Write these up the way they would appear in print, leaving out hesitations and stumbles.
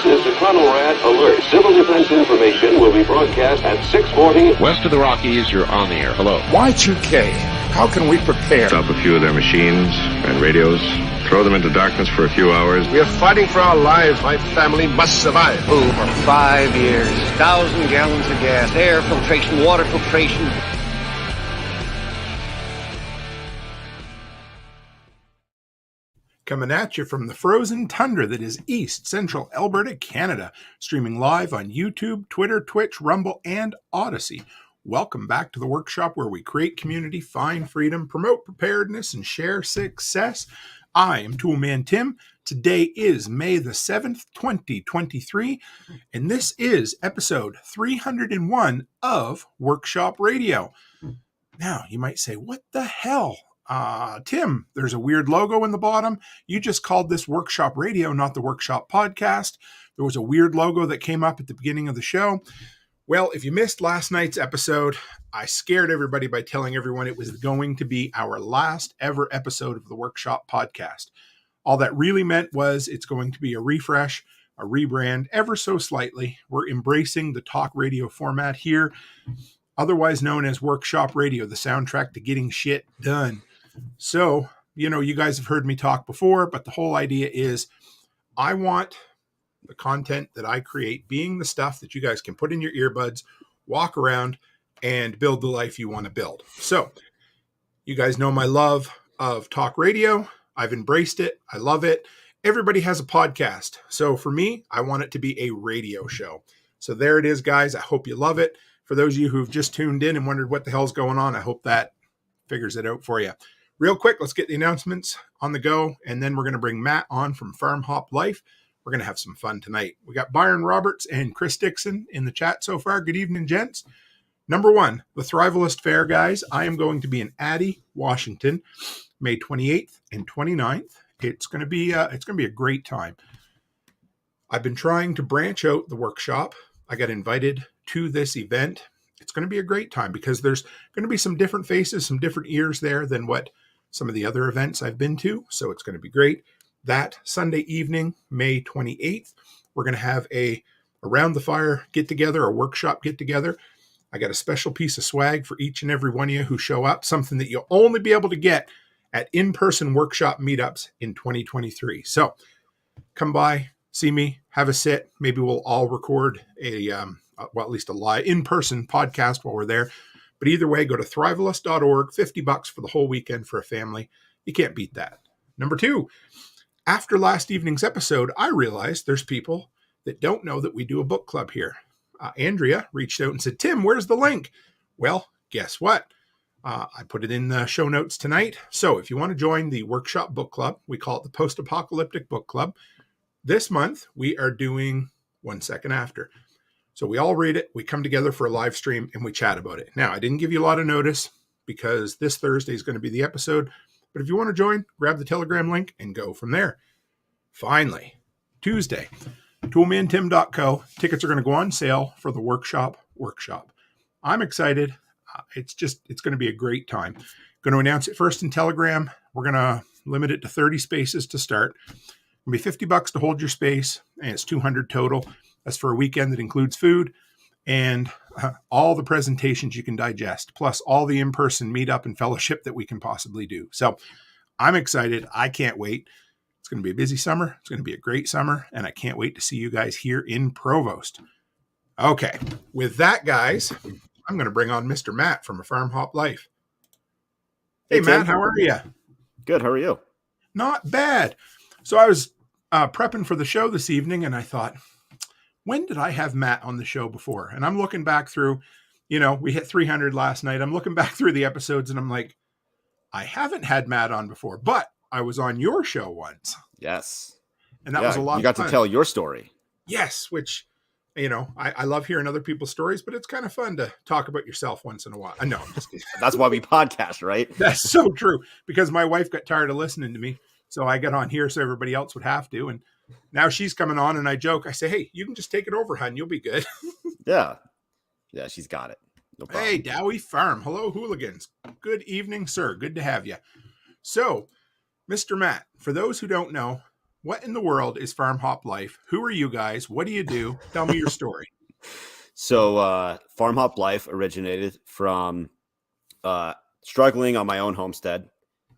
This is the Rat Alert. Civil defense information will be broadcast at 6:40. West of the Rockies, you're on the air. Hello. Y2K, how can we prepare? Stop a few of their machines and radios. Throw them into darkness for a few hours. We are fighting for our lives. My family must survive. Oh, for 5 years. 1,000 gallons of gas, air filtration, water filtration. Coming at you from the frozen tundra that is East Central Alberta, Canada. Streaming live on YouTube, Twitter, Twitch, Rumble, and Odyssey. Welcome back to the workshop where we create community, find freedom, promote preparedness, and share success. I am Toolman Tim. Today is May the 7th, 2023, and this is episode 301 of Workshop Radio. Now, you might say, what the hell? Tim, there's a weird logo in the bottom. You just called this Workshop Radio, not the Workshop Podcast. There was a weird logo that came up at the beginning of the show. Well, if you missed last night's episode, I scared everybody by telling everyone it was going to be our last ever episode of the Workshop Podcast. All that really meant was it's going to be a refresh, a rebrand, ever so slightly. We're embracing the talk radio format here, otherwise known as Workshop Radio, the soundtrack to getting shit done. So, you guys have heard me talk before, but the whole idea is I want the content that I create being the stuff that you guys can put in your earbuds, walk around, and build the life you want to build. So, you guys know my love of talk radio. I've embraced it. I love it. Everybody has a podcast. So for me, I want it to be a radio show. So there it is, guys. I hope you love it. For those of you who've just tuned in and wondered what the hell's going on, I hope that figures it out for you. Real quick, let's get the announcements on the go, and then we're going to bring Matt on from Farm Hop Life. We're going to have some fun tonight. We got Byron Roberts and Chris Dixon in the chat so far. Good evening, gents. Number one, the Thrivalist Fair, guys. I am going to be in Addy, Washington, May 28th and 29th. It's going to be a great time. I've been trying to branch out the workshop. I got invited to this event. It's going to be a great time because there's going to be some different faces, some different ears there than what some of the other events I've been to. So it's going to be great. That Sunday evening, May 28th, we're going to have a Around the Fire get-together, a workshop get-together. I got a special piece of swag for each and every one of you who show up, something that you'll only be able to get at in-person workshop meetups in 2023. So come by, see me, have a sit. Maybe we'll all record at least a live in-person podcast while we're there. But either way, go to thrivalist.org, $50 for the whole weekend for a family. You can't beat that. Number two, after last evening's episode, I realized there's people that don't know that we do a book club here. Andrea reached out and said, Tim, where's the link? Well, guess what? I put it in the show notes tonight. So if you want to join the Workshop Book Club, we call it the Post-Apocalyptic Book Club. This month, we are doing One Second After. So we all read it, we come together for a live stream, and we chat about it. Now, I didn't give you a lot of notice because this Thursday is going to be the episode. But if you want to join, grab the Telegram link and go from there. Finally, Tuesday, toolmantim.co. Tickets are going to go on sale for the workshop. I'm excited. It's going to be a great time. Going to announce it first in Telegram. We're going to limit it to 30 spaces to start. It'll be $50 to hold your space, and it's $200 total. That's for a weekend that includes food and all the presentations you can digest, plus all the in-person meetup and fellowship that we can possibly do. So I'm excited. I can't wait. It's going to be a busy summer. It's going to be a great summer, and I can't wait to see you guys here in Provost. Okay, with that, guys, I'm going to bring on Mr. Matt from A Farm Hop Life. Hey, Matt, how are you? Good. How are you? Not bad. So I was prepping for the show this evening, and I thought, when did I have Matt on the show before? And I'm looking back through, we hit 300 last night. I'm looking back through the episodes, and I'm like, I haven't had Matt on before, but I was on your show once. Yes. And that was a lot of fun. You got to tell your story. Yes, which, I love hearing other people's stories, but it's kind of fun to talk about yourself once in a while. I know. I'm just kidding. That's why we podcast, right? That's so true, because my wife got tired of listening to me. So I got on here so everybody else would have to. And now she's coming on, and I joke. I say, hey, you can just take it over, hun. You'll be good. Yeah. Yeah, she's got it. No problem. Hey, Dowie Farm. Hello, hooligans. Good evening, sir. Good to have you. So, Mr. Matt, for those who don't know, What in the world is Farm Hop Life? Who are you guys? What do you do? Tell me your story. So Farm Hop Life originated from struggling on my own homestead.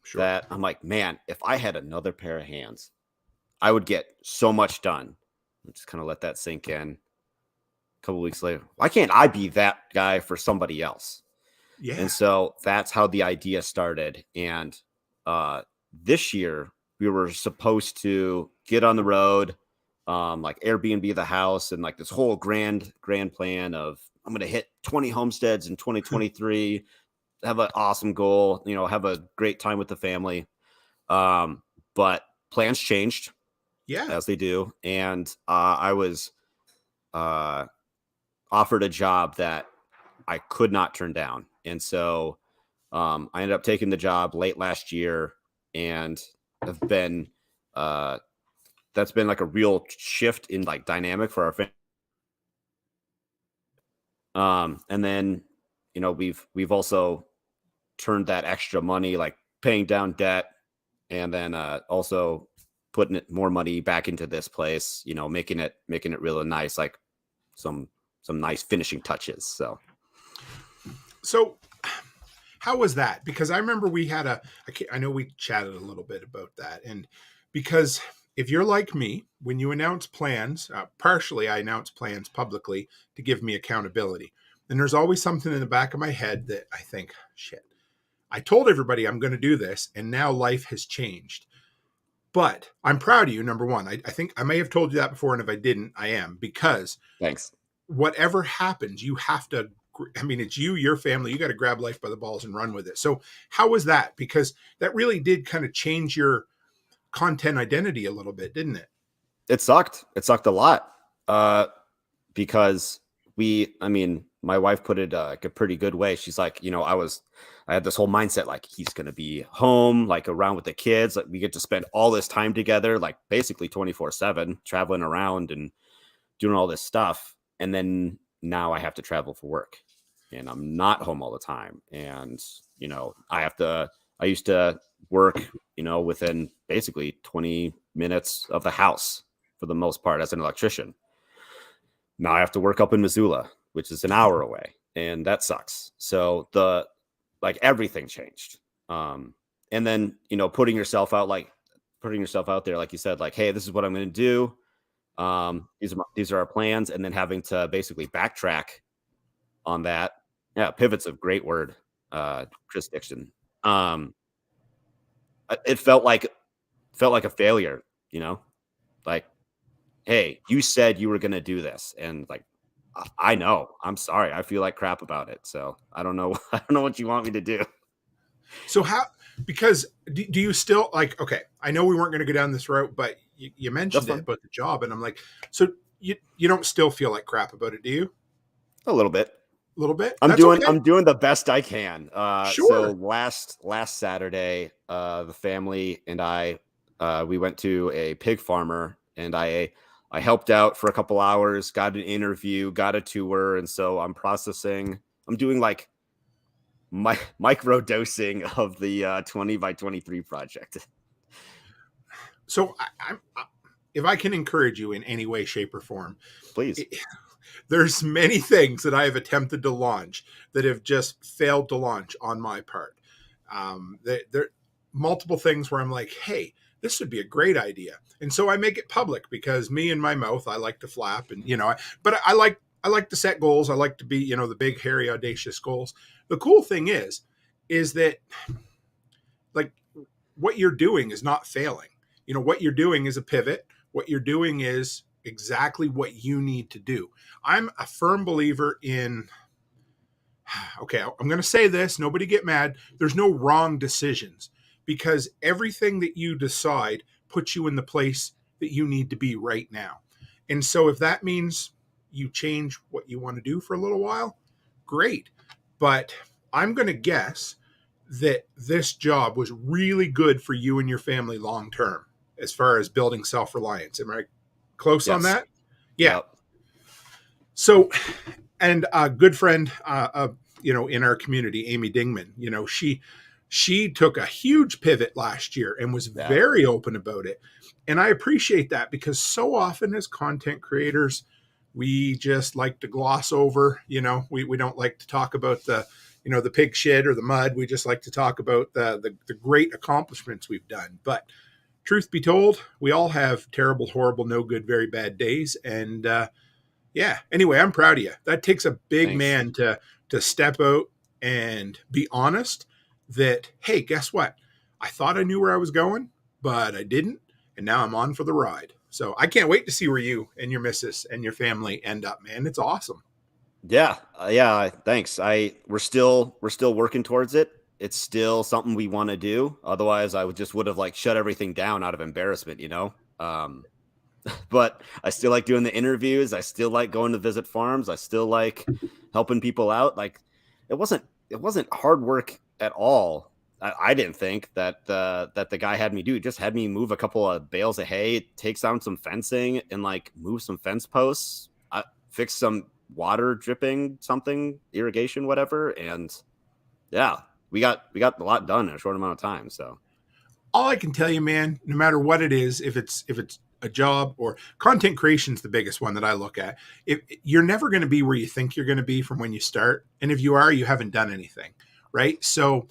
Sure. That I'm like, man, if I had another pair of hands, I would get so much done. Just kind of let that sink in. A couple weeks later, why can't I be that guy for somebody else? Yeah. And so that's how the idea started. And this year we were supposed to get on the road, like Airbnb the house, and like this whole grand plan of I'm going to hit 20 homesteads in 2023, have an awesome goal, have a great time with the family. But plans changed. Yeah. As they do. And I was offered a job that I could not turn down. And so I ended up taking the job late last year, and have been that's been like a real shift in like dynamic for our family. And then, we've also turned that extra money, like paying down debt, and then also putting more money back into this place, making it really nice, like some nice finishing touches. So how was that? Because I remember we had I know we chatted a little bit about that. And because if you're like me, when you announce plans, partially I announce plans publicly to give me accountability. And there's always something in the back of my head that I think, shit, I told everybody I'm going to do this, and now life has changed. But I'm proud of you, number one. I think I may have told you that before, and if I didn't, I am. Because Thanks. Whatever happens, you have to, it's you, your family, you got to grab life by the balls and run with it. So how was that? Because that really did kind of change your content identity a little bit, didn't it? It sucked. It sucked a lot. Because my wife put it like a pretty good way. She's like, I had this whole mindset, like he's going to be home, like around with the kids. Like we get to spend all this time together, like basically 24/7, traveling around and doing all this stuff. And then now I have to travel for work, and I'm not home all the time. And, I used to work, within basically 20 minutes of the house for the most part as an electrician. Now I have to work up in Missoula, which is an hour away, and that sucks. So everything changed. And then, putting yourself out there, like you said, like, hey, this is what I'm going to do. These are our plans. And then having to basically backtrack on that. Yeah. Pivot's a great word. Chris Dixon. It felt like a failure, like, hey, you said you were going to do this. And like, I know, I'm sorry. I feel like crap about it. So I don't know. I don't know what you want me to do. So because do you still like, okay, I know we weren't going to go down this route, but you mentioned it about the job, and I'm like, so you don't still feel like crap about it, do you? A little bit. I'm doing the best I can. Sure. So last Saturday, the family and I, we went to a pig farmer, and I helped out for a couple hours, got an interview, got a tour. And so I'm doing like micro dosing of the 20 by 23 project. So if I can encourage you in any way, shape, or form, please. There's many things that I have attempted to launch that have just failed to launch on my part. There are multiple things where I'm like, hey, this would be a great idea. And so I make it public because me and my mouth, I like to flap, and, but I like to set goals. I like to be, the big, hairy, audacious goals. The cool thing is that like what you're doing is not failing. What you're doing is a pivot. What you're doing is exactly what you need to do. I'm a firm believer in, okay, I'm going to say this, nobody get mad. There's no wrong decisions, because everything that you decide puts you in the place that you need to be right now. And so if that means you change what you want to do for a little while, great. But I'm going to guess that this job was really good for you and your family long term as far as building self-reliance. Am I close on that? Yeah. Yep. So, and a good friend, in our community, Amy Dingman, she took a huge pivot last year and was very open about it. And I appreciate that, because so often as content creators, we just like to gloss over, we don't like to talk about the pig shit or the mud. We just like to talk about the great accomplishments we've done. But truth be told, we all have terrible, horrible, no good, very bad days. And anyway, I'm proud of you. That takes a big man to step out and be honest that, hey, guess what? I thought I knew where I was going, but I didn't. And now I'm on for the ride. So I can't wait to see where you and your missus and your family end up, man. It's awesome. Yeah. Thanks. We're still working towards it. It's still something we want to do. Otherwise I would have like shut everything down out of embarrassment, but I still like doing the interviews. I still like going to visit farms. I still like helping people out. Like it wasn't hard work at all. I didn't think that the guy had me do. Just had me move a couple of bales of hay, take down some fencing, and like move some fence posts, fix some water dripping, something, irrigation, whatever. And yeah, we got a lot done in a short amount of time. So all I can tell you, man, no matter what it is, if it's a job or content creation is the biggest one that I look at. You're never going to be where you think you're going to be from when you start. And if you are, you haven't done anything, right? So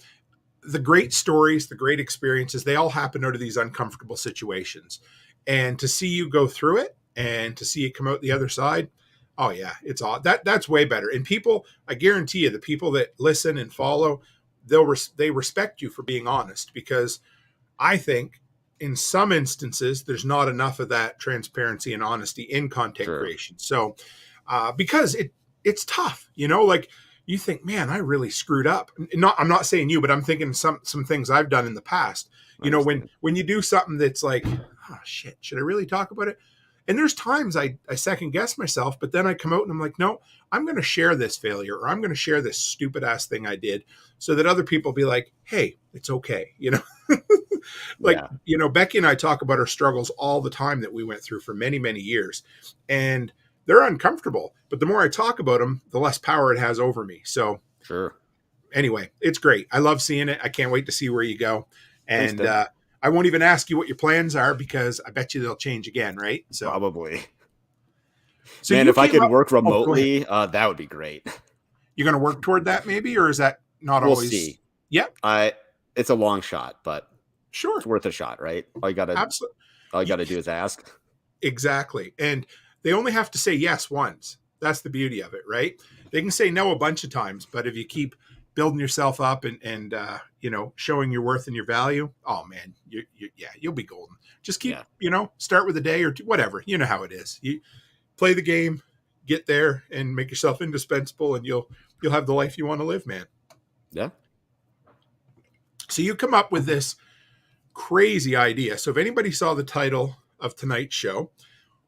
the great stories, the great experiences, they all happen out of these uncomfortable situations. And to see you go through it and to see you come out the other side, oh yeah, it's all that's way better. And people, I guarantee you, the people that listen and follow, they respect you for being honest, because I think in some instances there's not enough of that transparency and honesty in content creation. So because it's tough, like you think, man, I really screwed up. I'm not saying you, but I'm thinking some things I've done in the past. When you do something that's like, oh shit, should I really talk about it? And there's times I second guess myself, but then I come out and I'm like, no, I'm going to share this failure, or I'm going to share this stupid ass thing I did, so that other people be like, hey, it's okay. Becky and I talk about our struggles all the time that we went through for many, many years, and they're uncomfortable, but the more I talk about them, the less power it has over me. So anyway, it's great. I love seeing it. I can't wait to see where you go. And, I won't even ask you what your plans are, because I bet you they'll change again, right? So probably. So man, if I could work remotely, that would be great. You're going to work toward that maybe, or is that not always? We'll see. Yeah. It's a long shot, but sure, it's worth a shot, right? All you got to do is ask. Exactly. And they only have to say yes once. That's the beauty of it, right? They can say no a bunch of times, but if you keep building yourself up and showing your worth and your value, oh man, you'll be golden. Just keep, start with a day or two, whatever. You know how it is. You play the game, get there, and make yourself indispensable, and you'll have the life you want to live, man. Yeah. So you come up with this crazy idea. So if anybody saw the title of tonight's show,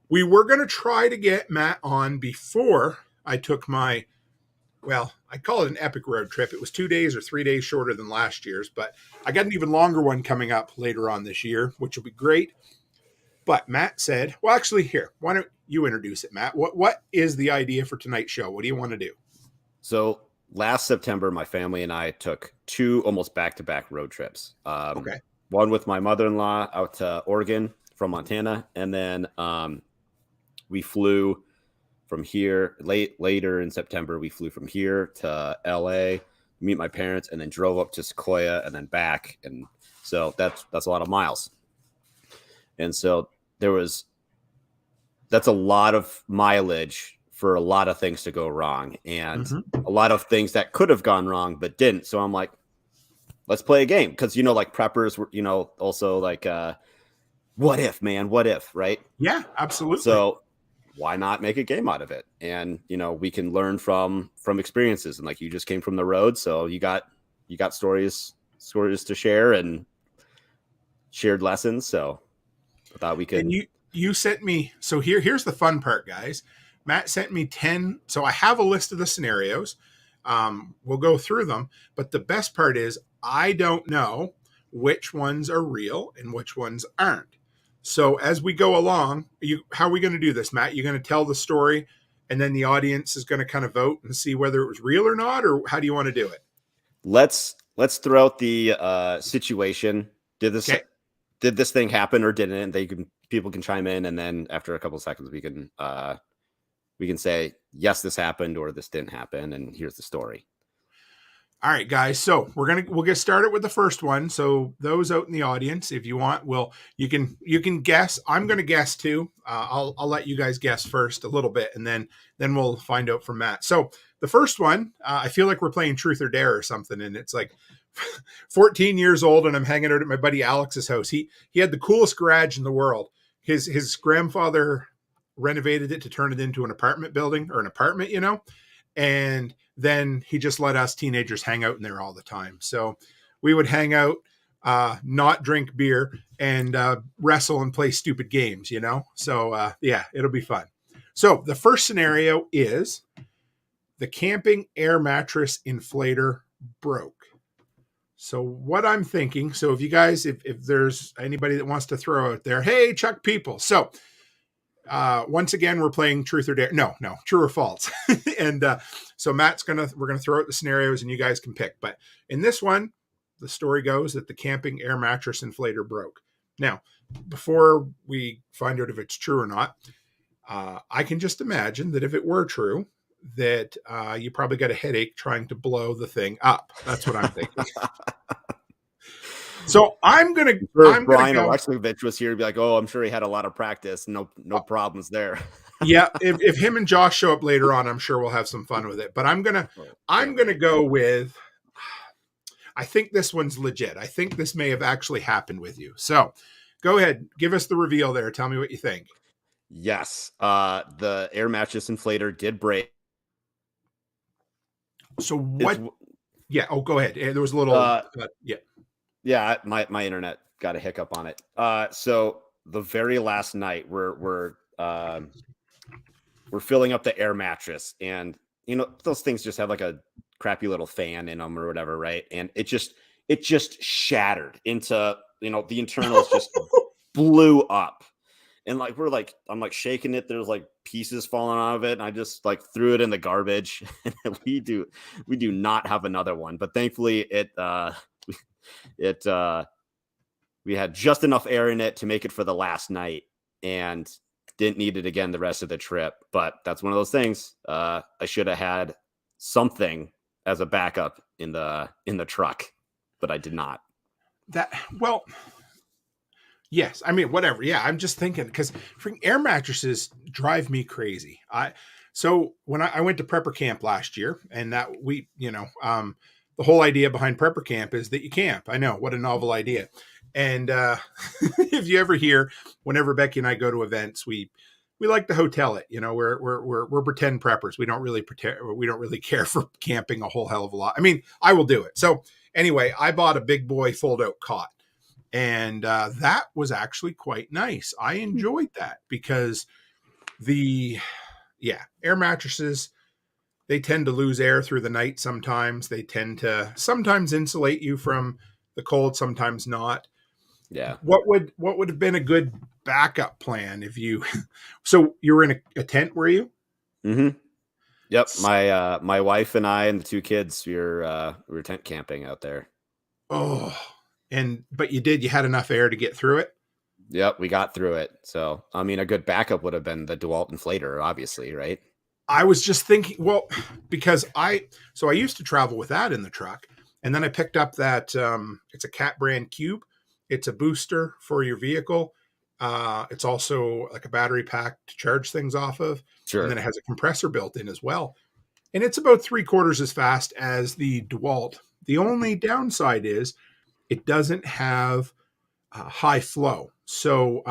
we were going to try to get Matt on before I took my, I call it an epic road trip. It was 2 days or 3 days shorter than last year's, but I got an even longer one coming up later on this year, which will be great. But Matt said, well, actually, here, why don't you introduce it, Matt? What is the idea for tonight's show? What do you want to do? So last September, my family and I took 2 almost back-to-back road trips. Okay. One with my mother-in-law out to Oregon from Montana, and then we flew from here later in September. We flew from here to LA, meet my parents, and then drove up to Sequoia and then back. And so that's a lot of miles. And so that's a lot of mileage for a lot of things to go wrong, and a lot of things that could have gone wrong but didn't. So I'm like, let's play a game, because like preppers were also like what if, man, what if, right? Yeah, absolutely. So why not make a game out of it? And we can learn from experiences, and like you just came from the road, so you got stories to share and shared lessons. So I thought we could. And you sent me, so here's the fun part, guys. Matt sent me 10. So I have a list of the scenarios. We'll go through them, but the best part is I don't know which ones are real and which ones aren't. So as we go along, how are we going to do this, Matt? You're going to tell the story, and then the audience is going to kind of vote and see whether it was real or not, or how do you want to do it? Let's let's throw out the situation. Did this thing happen or didn't? People can chime in, and then after a couple of seconds, we can say yes, this happened, or this didn't happen, and here's the story. All right, guys. So we'll get started with the first one. So those out in the audience, if you want, you can guess. I'm going to guess too. I'll let you guys guess first a little bit, and then we'll find out from Matt. So the first one, I feel like we're playing Truth or Dare or something, and it's like 14 years old, and I'm hanging out at my buddy Alex's house. He had the coolest garage in the world. His grandfather renovated it to turn it into an apartment building or an apartment, and then he just let us teenagers hang out in there all the time. So we would hang out, not drink beer, and wrestle and play stupid games, So yeah, it'll be fun. So the first scenario is the camping air mattress inflator broke. So what I'm thinking, so if you guys, if there's anybody that wants to throw out there, hey, Chuck people. So once again, we're playing Truth or Dare. No, true or false. And so we're gonna throw out the scenarios, and you guys can pick. But in this one, the story goes that the camping air mattress inflator broke. Now, before we find out if it's true or not, I can just imagine that if it were true, that you probably got a headache trying to blow the thing up. That's what I'm thinking. So Brian Alexovich was here to be like, oh, I'm sure he had a lot of practice. No problems there. Yeah. If him and Josh show up later on, I'm sure we'll have some fun with it, but I'm going to go with, I think this one's legit. I think this may have actually happened with you. So go ahead. Give us the reveal there. Tell me what you think. Yes. The air mattress inflator did break. So what? Yeah. Oh, go ahead. There was a little. Yeah. Yeah. My internet got a hiccup on it. So the very last night, we're filling up the air mattress, and those things just have like a crappy little fan in them or whatever, right? And it just shattered into the internals just blew up. And I'm shaking it. There's like pieces falling out of it. And I just threw it in the garbage. And we do not have another one, but thankfully we had just enough air in it to make it for the last night, and didn't need it again the rest of the trip. But that's one of those things. I should have had something as a backup in the truck, but I did not. Yes, I mean, whatever. Yeah, I'm just thinking, because air mattresses drive me crazy. So when I went to prepper camp last year, and that the whole idea behind prepper camp is that you camp. I know, what a novel idea. And if you ever hear, whenever Becky and I go to events, we like to hotel it. We're pretend preppers. We don't really care for camping a whole hell of a lot. I mean, I will do it. So anyway, I bought a big boy fold out cot. And that was actually quite nice. I enjoyed that because air mattresses, they tend to lose air through the night sometimes. They tend to sometimes insulate you from the cold, sometimes not. Yeah. What would have been a good backup plan if you so you were in a tent, were you? Mm-hmm. Yep. My wife and I and the two kids, we were tent camping out there. Oh. But you had enough air to get through it? Yep, we got through it. So, I mean, a good backup would have been the DeWalt inflator, obviously, right? I was just thinking, well, because I used to travel with that in the truck, and then I picked up that, it's a Cat brand cube. It's a booster for your vehicle. It's also like a battery pack to charge things off of. Sure. And then it has a compressor built in as well. And it's about 3/4 as fast as the DeWalt. The only downside is it doesn't have high flow. So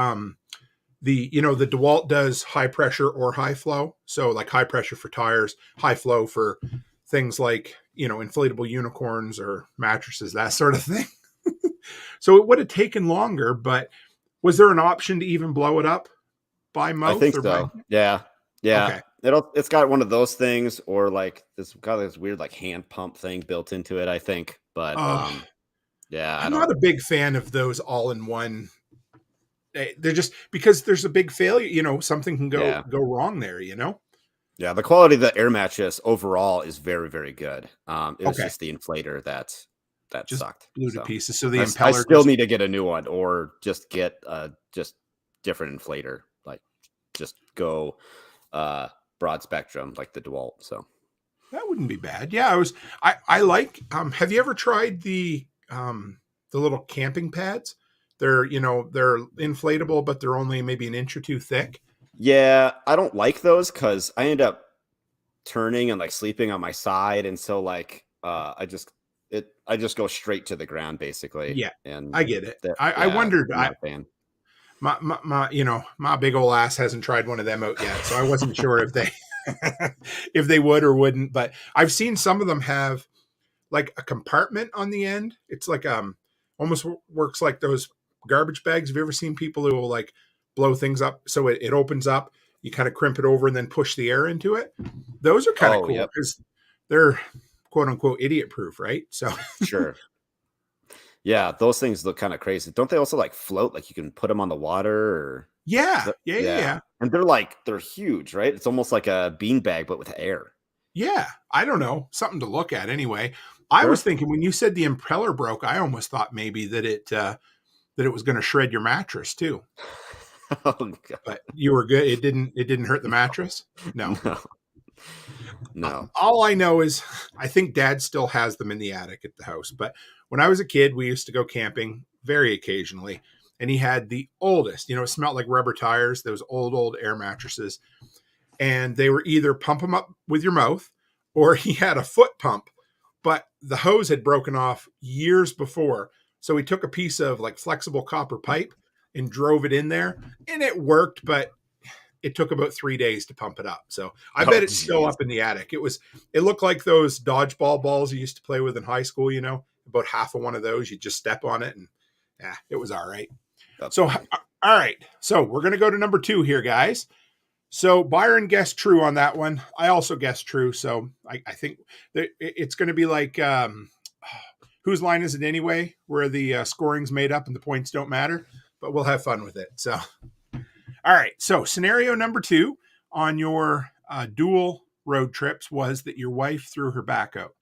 the DeWalt does high pressure or high flow. So like high pressure for tires, high flow for things like, inflatable unicorns or mattresses, that sort of thing. So it would have taken longer, but was there an option to even blow it up by mouth? I think so. Yeah. Okay. It's got one of those things, or this weird hand pump thing built into it, I think. But yeah, I'm not a big fan of those all-in-one. They're just because there's a big failure. Something can go wrong there. Yeah, the quality of the air mattress overall is very, very good. It was just the inflator that that sucked. Blew to pieces. So the I impeller still need to get a new one, or just get just different inflator, like just go broad spectrum like the DeWalt. So that wouldn't be bad. Yeah, I like have you ever tried the little camping pads? They're they're inflatable, but they're only maybe an inch or two thick. yeah, I don't like those because I end up turning and like sleeping on my side, and so like I just go straight to the ground basically. Yeah, and I get it. yeah, I wondered. I'm not a fan. My big old ass hasn't tried one of them out yet, so I wasn't sure if they if they would or wouldn't. But I've seen some of them have like a compartment on the end. It's like almost works like those garbage bags. Have you ever seen people who will like blow things up so it opens up? You kind of crimp it over and then push the air into it. Those are kind of cool because they're quote unquote idiot proof, right? So Sure. Yeah, those things look kind of crazy. Don't they also like float? Like you can put them on the water, or yeah. And they're huge, right? It's almost like a beanbag, but with air. Yeah, I don't know. Something to look at anyway. I was thinking when you said the impeller broke, I almost thought maybe that it was going to shred your mattress too. Oh, God. But you were good. It didn't hurt the mattress. No. No. All I know is I think Dad still has them in the attic at the house. But when I was a kid, we used to go camping very occasionally, and he had the oldest. It smelled like rubber tires. Those old air mattresses, and they were either pump them up with your mouth, or he had a foot pump, but the hose had broken off years before. So he took a piece of like flexible copper pipe and drove it in there, and it worked, but it took about 3 days to pump it up. So I bet it's still up in the attic. It looked like those dodgeball balls you used to play with in high school, about half of one of those, you just step on it, and it was all right. All right. So we're going to go to number 2 here, guys. So Byron guessed true on that one. I also guessed true. So I think that it's going to be like, whose line is it anyway, where the scoring's made up and the points don't matter, but we'll have fun with it. So, all right. So scenario number 2 on your dual road trips was that your wife threw her back out.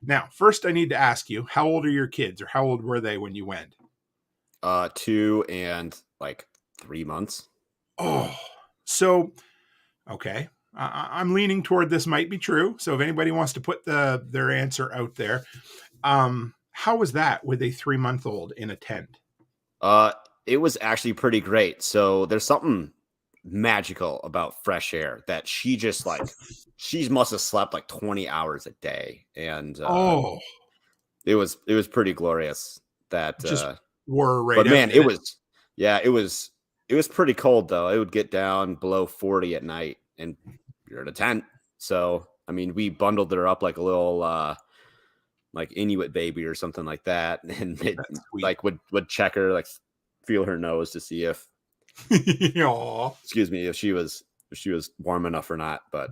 Now, first I need to ask you, how old are your kids, or how old were they when you went? 2 and like 3 months. Oh, so, okay. I'm leaning toward this might be true. So if anybody wants to put their answer out there, how was that with a 3-month-old in a tent? It was actually pretty great. So there's something magical about fresh air that she just like, she must have slept like 20 hours a day. And it was pretty glorious that just wore right. But man, it was pretty cold though. It would get down below 40 at night, and you're in a tent. So I mean, we bundled her up like a little like Inuit baby or something like that, and it like would check her, like feel her nose to see if excuse me, if she was warm enough or not. But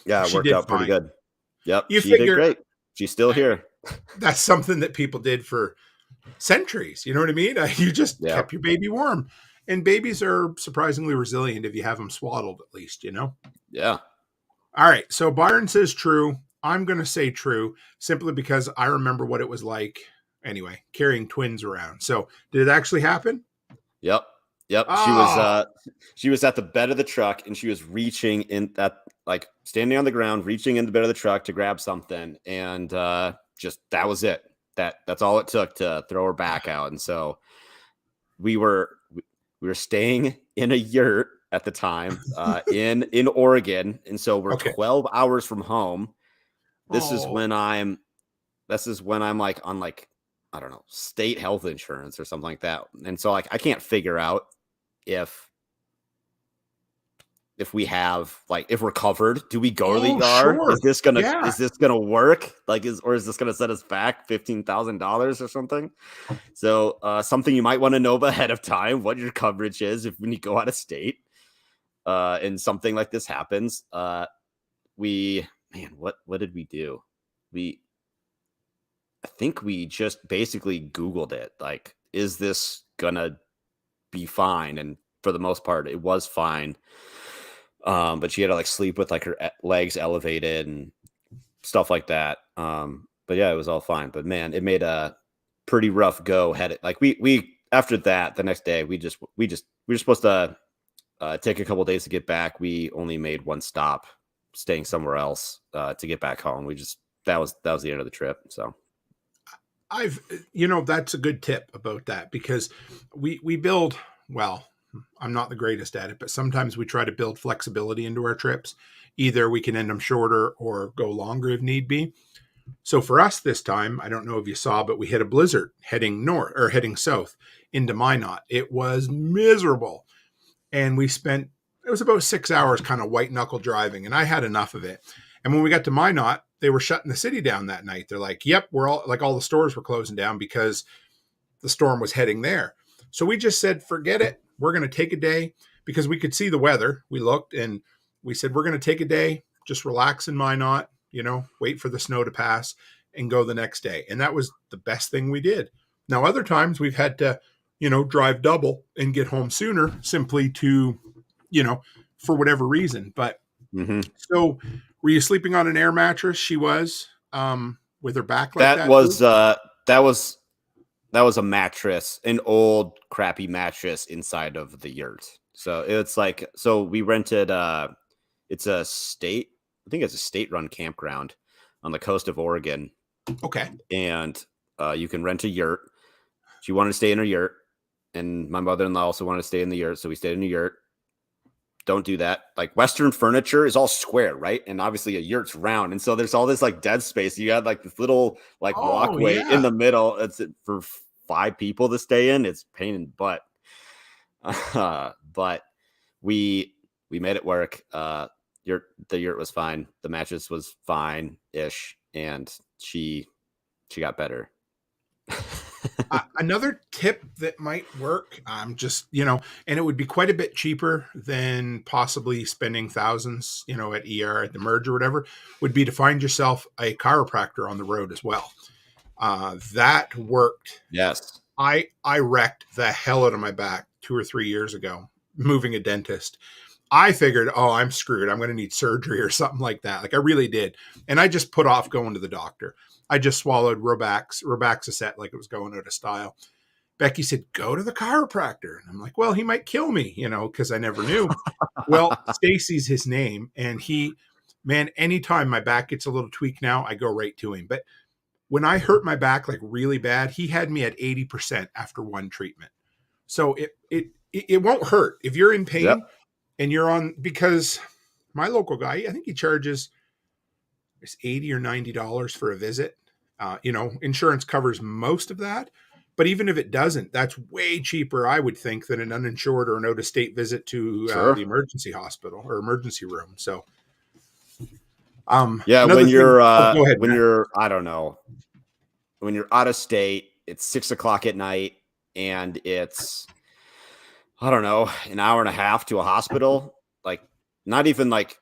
yeah, it worked out pretty good. Yep, she did great. She's still here. That's something that people did for centuries. You know what I mean? You just kept your baby warm. And babies are surprisingly resilient if you have them swaddled, at least, Yeah. All right. So Byron says true. I'm going to say true simply because I remember what it was like anyway, carrying twins around. So did it actually happen? Yep. Oh. She was at the bed of the truck, and she was reaching in that, like standing on the ground, reaching in the bed of the truck to grab something. And just, that was it. That's all it took to throw her back out. And so we were staying in a yurt at the time in Oregon. And so we're 12 hours from home. This is when I'm like on like, I don't know, state health insurance or something like that. And so like, I can't figure out if we have, like, if we're covered. Do we go to the ER? Sure. Is this gonna work? Like, is this gonna set us back $15,000 or something? So something you might want to know ahead of time, what your coverage is when you go out of state and something like this happens. What did we do? I think we just basically Googled it. Like, is this gonna be fine? And for the most part, it was fine. But she had to like sleep with like her legs elevated and stuff like that. but yeah, it was all fine. But man, it made a pretty rough go. Had it like we after that, the next day we were supposed to take a couple days to get back. We only made one stop, staying somewhere else to get back home. That was the end of the trip. So that's a good tip about that, because we build, well, I'm not the greatest at it, but sometimes we try to build flexibility into our trips. Either we can end them shorter or go longer if need be. So for us this time, I don't know if you saw, but we hit a blizzard heading north or heading south into Minot. It was miserable. And it was about 6 hours kind of white knuckle driving, and I had enough of it. And when we got to Minot, they were shutting the city down that night. They're like, yep, all the stores were closing down because the storm was heading there. So we just said, forget it. We're going to take a day, because we could see the weather. We looked and we said, we're going to take a day, just relax in Minot, wait for the snow to pass and go the next day. And that was the best thing we did. Now, other times we've had to, drive double and get home sooner, simply to, for whatever reason. But So were you sleeping on an air mattress? She was, with her back like that? That was a mattress, an old crappy mattress inside of the yurt. So it's like, we rented, it's a state, I think it's a state-run campground on the coast of Oregon. Okay. And you can rent a yurt. She wanted to stay in her yurt, and my mother-in-law also wanted to stay in the yurt, so we stayed in the yurt. Don't do that. Like, Western furniture is all square, right? And obviously a yurt's round, and so there's all this like dead space. You got like this little walkway in the middle. It's for 5 people to stay in. It's pain in the butt. But we made it work. The yurt was fine. The mattress was fine-ish, and she got better. Another tip that might work, and it would be quite a bit cheaper than possibly spending thousands, at ER at the merge or whatever, would be to find yourself a chiropractor on the road as well. That worked. Yes. I wrecked the hell out of my back 2 or 3 years ago, moving a dentist. I figured, I'm screwed. I'm going to need surgery or something like that. Like, I really did. And I just put off going to the doctor. I just swallowed Robaxacet like it was going out of style. Becky said, go to the chiropractor. And I'm like, well, he might kill me, because I never knew. Well, Stacy's his name. And anytime my back gets a little tweaked now, I go right to him. But when I hurt my back like really bad, he had me at 80% after one treatment. So it won't hurt if you're in pain. Yep. And you're on, because my local guy, I think he charges $80 or $90 for a visit. Insurance covers most of that. But even if it doesn't, that's way cheaper, I would think, than an uninsured or an out-of-state visit to the emergency hospital or emergency room. So, when you're I don't know, when you're out of state, it's 6 o'clock at night, and it's, I don't know, an hour and a half to a hospital. Like, not even like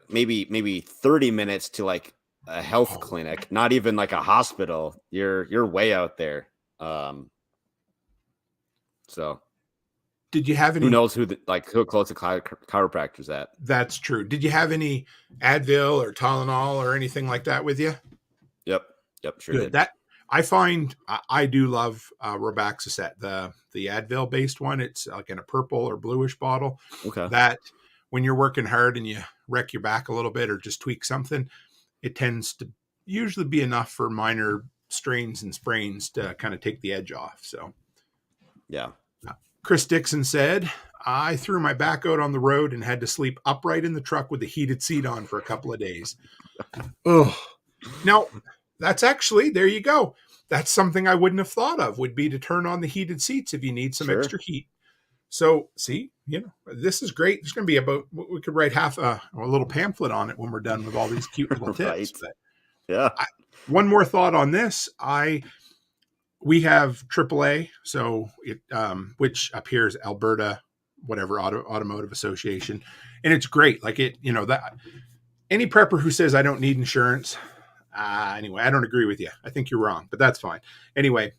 maybe 30 minutes to like a health clinic, not even like a hospital. You're way out there. So did you have any, who knows who close the chiropractor's at? That's true. Did you have any Advil or Tylenol or anything like that with you? Yep. Sure Good. did. That I find I do love Robaxacet, the Advil based one. It's like in a purple or bluish bottle. Okay. That when you're working hard and you wreck your back a little bit or just tweak something, it tends to usually be enough for minor strains and sprains to kind of take the edge off. So, yeah. Chris Dixon said, I threw my back out on the road and had to sleep upright in the truck with the heated seat on for a couple of days. Oh, now that's actually, there you go. That's something I wouldn't have thought of, would be to turn on the heated seats if you need some extra heat. So see, this is great. There's going to be we could write half a little pamphlet on it when we're done with all these cute little tips. Right. Yeah. One more thought on this. We have AAA, so it, which appears Alberta, whatever, Automotive Association. And it's great. Like that any prepper who says I don't need insurance, anyway, I don't agree with you. I think you're wrong, but that's fine. Anyway,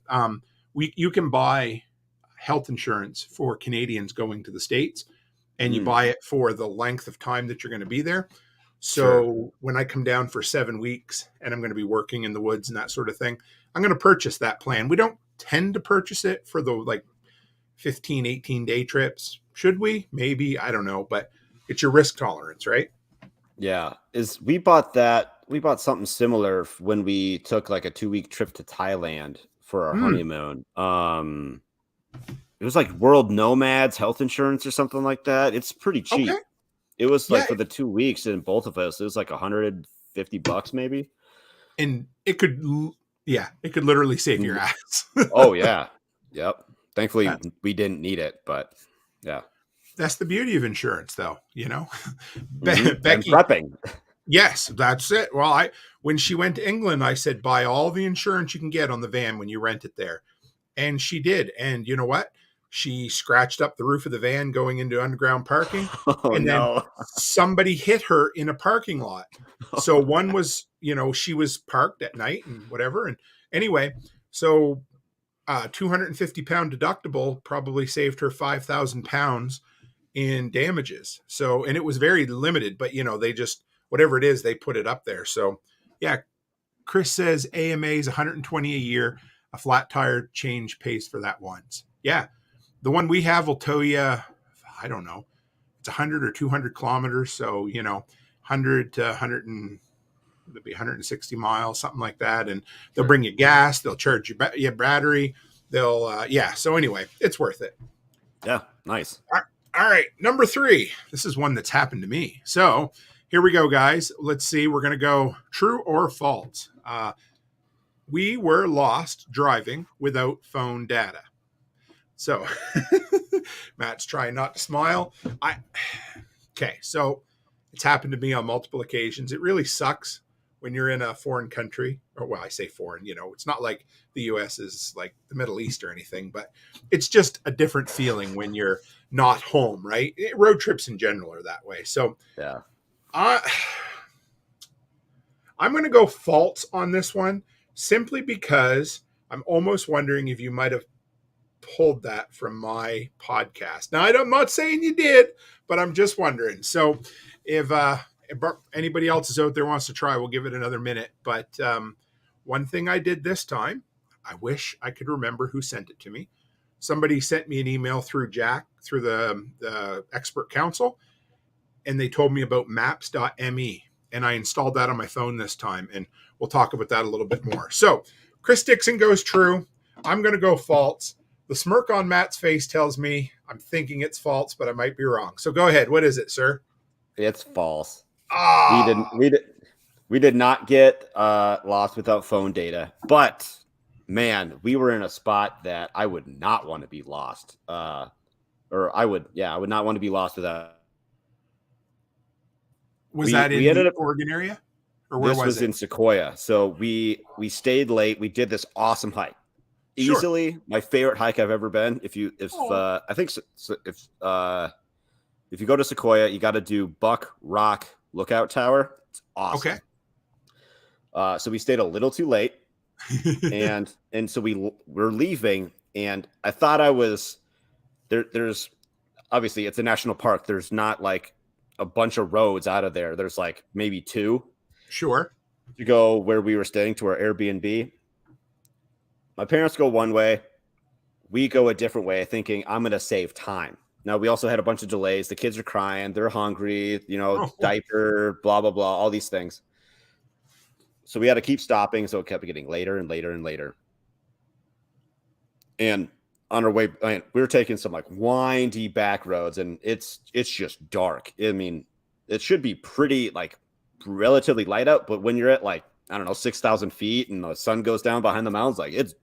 you can buy health insurance for Canadians going to the States, and you buy it for the length of time that you're going to be there. So when I come down for 7 weeks and I'm going to be working in the woods and that sort of thing, I'm going to purchase that plan. We don't tend to purchase it for the like 15, 18 day trips. Should we? Maybe. I don't know. But it's your risk tolerance, right? Yeah. We bought something similar when we took like a 2-week trip to Thailand for our honeymoon. It was like World Nomads health insurance or something like that. It's pretty cheap. Okay. It was like for the 2 weeks, and both of us, it was like $150 maybe. And it could literally save your ass. Oh yeah. Yep. Thankfully we didn't need it, but yeah. That's the beauty of insurance though, you know. Becky, and prepping. Yes, that's it. Well, when she went to England, I said, buy all the insurance you can get on the van when you rent it there. And she did. And you know what? She scratched up the roof of the van going into underground parking. And then somebody hit her in a parking lot. So one was, she was parked at night and whatever. And anyway, so 250-pound deductible probably saved her 5,000 pounds in damages. So, and it was very limited, but they just, whatever it is, they put it up there. So yeah, Chris says AMA is 120 a year. A flat tire change pays for that once. Yeah. The one we have will tow you, I don't know, it's 100 or 200 kilometers. So, 100 to 100 and it'll be 160 miles, something like that. And they'll bring you gas. They'll charge you battery. They'll, So anyway, it's worth it. Yeah. Nice. All right. Number 3. This is one that's happened to me. So here we go, guys. Let's see. We're going to go true or false. We were lost driving without phone data. So Matt's trying not to smile. Okay. So it's happened to me on multiple occasions. It really sucks when you're in a foreign country, or well, I say foreign, it's not like the U.S. is like the Middle East or anything, but it's just a different feeling when you're not home, right? Road trips in general are that way. So yeah, I'm going to go false on this one simply because I'm almost wondering if you might have pulled that from my podcast. Now, I'm not saying you did, but I'm just wondering. So if anybody else is out there wants to try, we'll give it another minute. But one thing I did this time, I wish I could remember who sent it to me. Somebody sent me an email through Jack, through the expert council, and they told me about maps.me. And I installed that on my phone this time, and we'll talk about that a little bit more. So Chris Dixon goes true. I'm going to go false. The smirk on Matt's face tells me I'm thinking it's false, but I might be wrong. So go ahead. What is it, sir? It's false. We did not get lost without phone data, but man, we were in a spot that I would not want to be lost. I would not want to be lost without. Was that in the Oregon area? Or where was it? This was in Sequoia. So we stayed late. We did this awesome hike. Sure. Easily my favorite hike I've ever been. If you go to Sequoia, you got to do Buck Rock Lookout Tower. It's awesome. Okay. So we stayed a little too late, and so we're leaving, and I thought I was there. There's obviously it's a national park. There's not like a bunch of roads out of there. There's like maybe 2. Sure. To go where we were staying to our Airbnb. My parents go one way. We go a different way, thinking I'm going to save time. Now, we also had a bunch of delays. The kids are crying. They're hungry, diaper, blah, blah, blah, all these things. So we had to keep stopping. So it kept getting later and later and later. And on our way, we were taking some like windy back roads, and it's just dark. I mean, it should be pretty like relatively light out, but when you're at like, I don't know, 6,000 feet and the sun goes down behind the mountains, like it's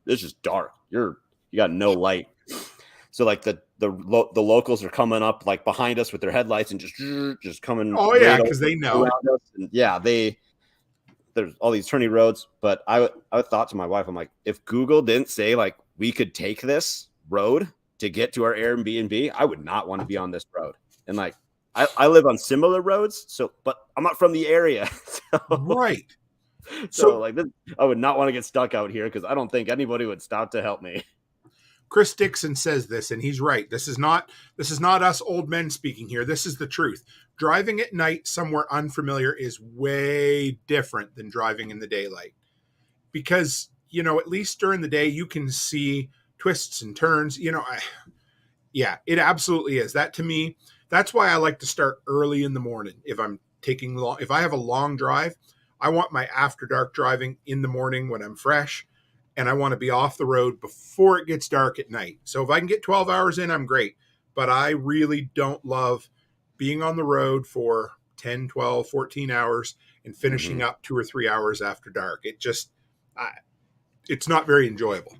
just dark. You got no light. So like the locals are coming up like behind us with their headlights and just coming. Oh yeah, because they know. And yeah, there's all these turny roads. But I thought to my wife, I'm like, if Google didn't say like we could take this road to get to our Airbnb, I would not want to be on this road. And like I live on similar roads, but I'm not from the area. Right. So like this, I would not want to get stuck out here because I don't think anybody would stop to help me. Chris Dixon says this, and he's right. This is not us old men speaking here. This is the truth. Driving at night somewhere unfamiliar is way different than driving in the daylight, because, you know, at least during the day you can see twists and turns. You know, yeah, it absolutely is. That, to me, that's why I like to start early in the morning. If I have a long drive, I want my after dark driving in the morning when I'm fresh, and I want to be off the road before it gets dark at night. So if I can get 12 hours in, I'm great. But I really don't love being on the road for 10, 12, 14 hours and finishing up 2 or 3 hours after dark. It's not very enjoyable.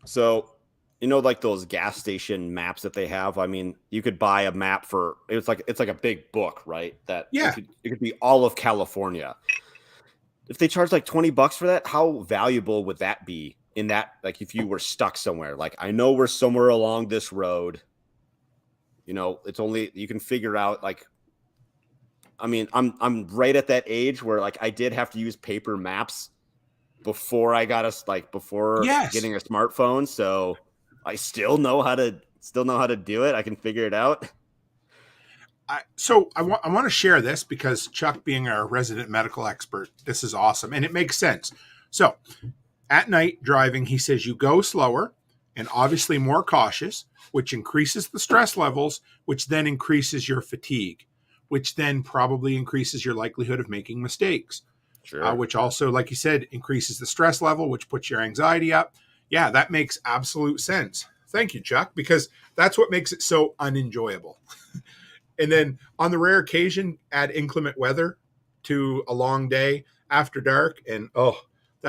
So, you know, like those gas station maps that they have. I mean, you could buy a map for it's like a big book, right? That it could be all of California. If they charge like $20 for that, how valuable would that be in that? Like, if you were stuck somewhere, like, I know we're somewhere along this road, you know, it's only, you can figure out, like, I mean, I'm right at that age where, like, I did have to use paper maps before I got getting a smartphone. So I still know how to do it. I can figure it out. So I want to share this because Chuck, being our resident medical expert, this is awesome. And it makes sense. So at night driving, he says you go slower and obviously more cautious, which increases the stress levels, which then increases your fatigue, which then probably increases your likelihood of making mistakes. Sure. Which also, like you said, increases the stress level, which puts your anxiety up. Yeah, that makes absolute sense. Thank you, Chuck, because that's what makes it so unenjoyable. And then on the rare occasion, add inclement weather to a long day after dark. And I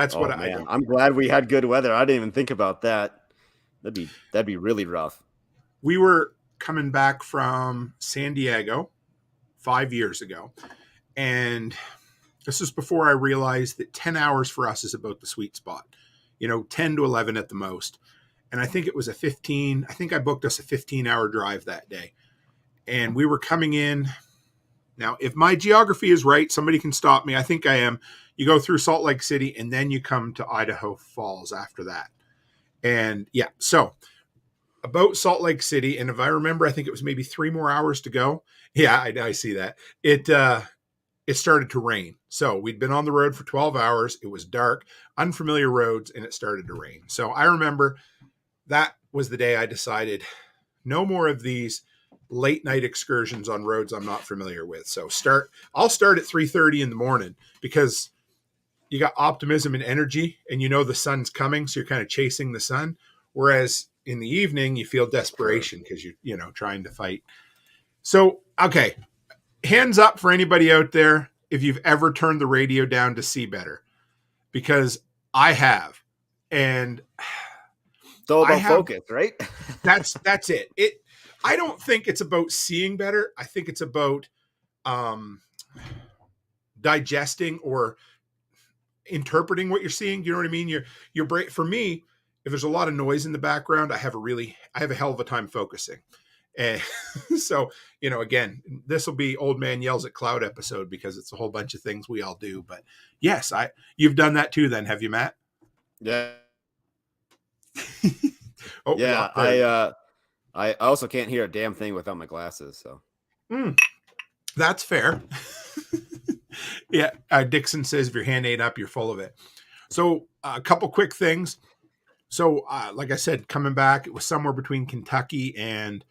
don't. I'm glad we had good weather. I didn't even think about that. That'd be really rough. We were coming back from San Diego 5 years ago. And this is before I realized that 10 hours for us is about the sweet spot, 10 to 11 at the most. And I think it was I booked us a 15-hour drive that day. And we were coming in. Now, if my geography is right, somebody can stop me. I think I am. You go through Salt Lake City, and then you come to Idaho Falls after that. And yeah, so about Salt Lake City, and if I remember, I think it was maybe 3 more hours to go. Yeah, I see that. It started to rain. So we'd been on the road for 12 hours. It was dark, unfamiliar roads, and it started to rain. So I remember that was the day I decided no more of these late night excursions on roads I'm not familiar with. So I'll start at 3:30 in the morning because you got optimism and energy and the sun's coming. So you're kind of chasing the sun. Whereas in the evening, you feel desperation because you're trying to fight. So, okay. Hands up for anybody out there if you've ever turned the radio down to see better, because I have. And it's all about focus, right? That's it. I don't think it's about seeing better. I think it's about digesting or interpreting what you're seeing. Do you know what I mean? Your brain. For me, if there's a lot of noise in the background, I have a hell of a time focusing. And so, again, this will be Old Man Yells at Cloud episode because it's a whole bunch of things we all do. But yes, you've done that too then, have you, Matt? Yeah. Yeah. I also can't hear a damn thing without my glasses. So that's fair. Yeah. Dixon says if your hand ain't up, you're full of it. So a couple quick things. So like I said, coming back, it was somewhere between Kentucky and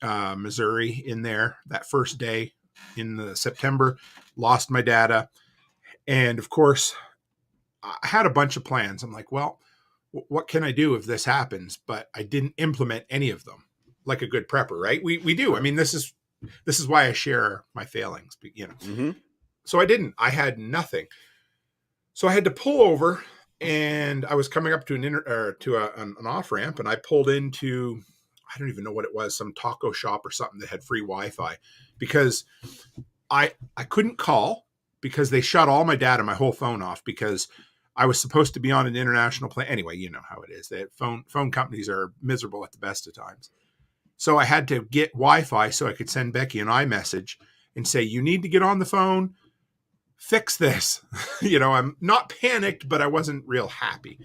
Missouri in there that first day in the September. Lost my data. And of course, I had a bunch of plans. I'm like, well, what can I do if this happens? But I didn't implement any of them like a good prepper, right? We do. I mean, this is why I share my failings, So I didn't. I had nothing. So I had to pull over, and I was coming up to an off ramp, and I pulled into, I don't even know what it was, some taco shop or something that had free Wi-Fi, because I couldn't call because they shut all my data, my whole phone off, because I was supposed to be on an international plane. Anyway, you know how it is. The phone companies are miserable at the best of times. So I had to get Wi-Fi so I could send Becky an iMessage and say, you need to get on the phone, fix this. I'm not panicked, but I wasn't real happy.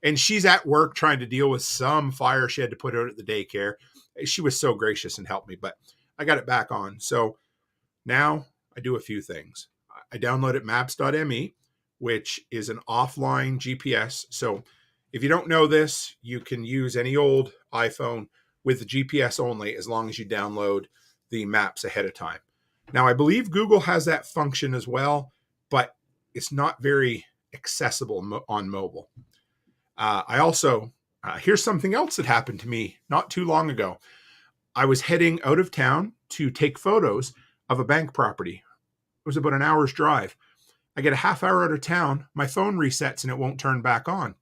And she's at work trying to deal with some fire she had to put out at the daycare. She was so gracious and helped me, but I got it back on. So now I do a few things. I downloaded maps.me, which is an offline GPS. So if you don't know this, you can use any old iPhone with the GPS only, as long as you download the maps ahead of time. Now, I believe Google has that function as well, but it's not very accessible on mobile. I also, here's something else that happened to me not too long ago. I was heading out of town to take photos of a bank property. It was about an hour's drive. I get a half hour out of town, my phone resets and it won't turn back on.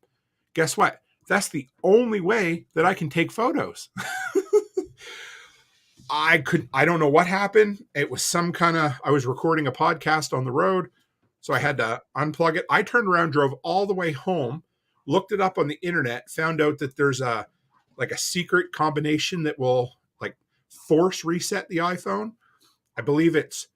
Guess what? That's the only way that I can take photos. I don't know what happened. It was I was recording a podcast on the road, so I had to unplug it. I turned around, drove all the way home, looked it up on the internet, found out that there's a secret combination that will force reset the iPhone. I believe it's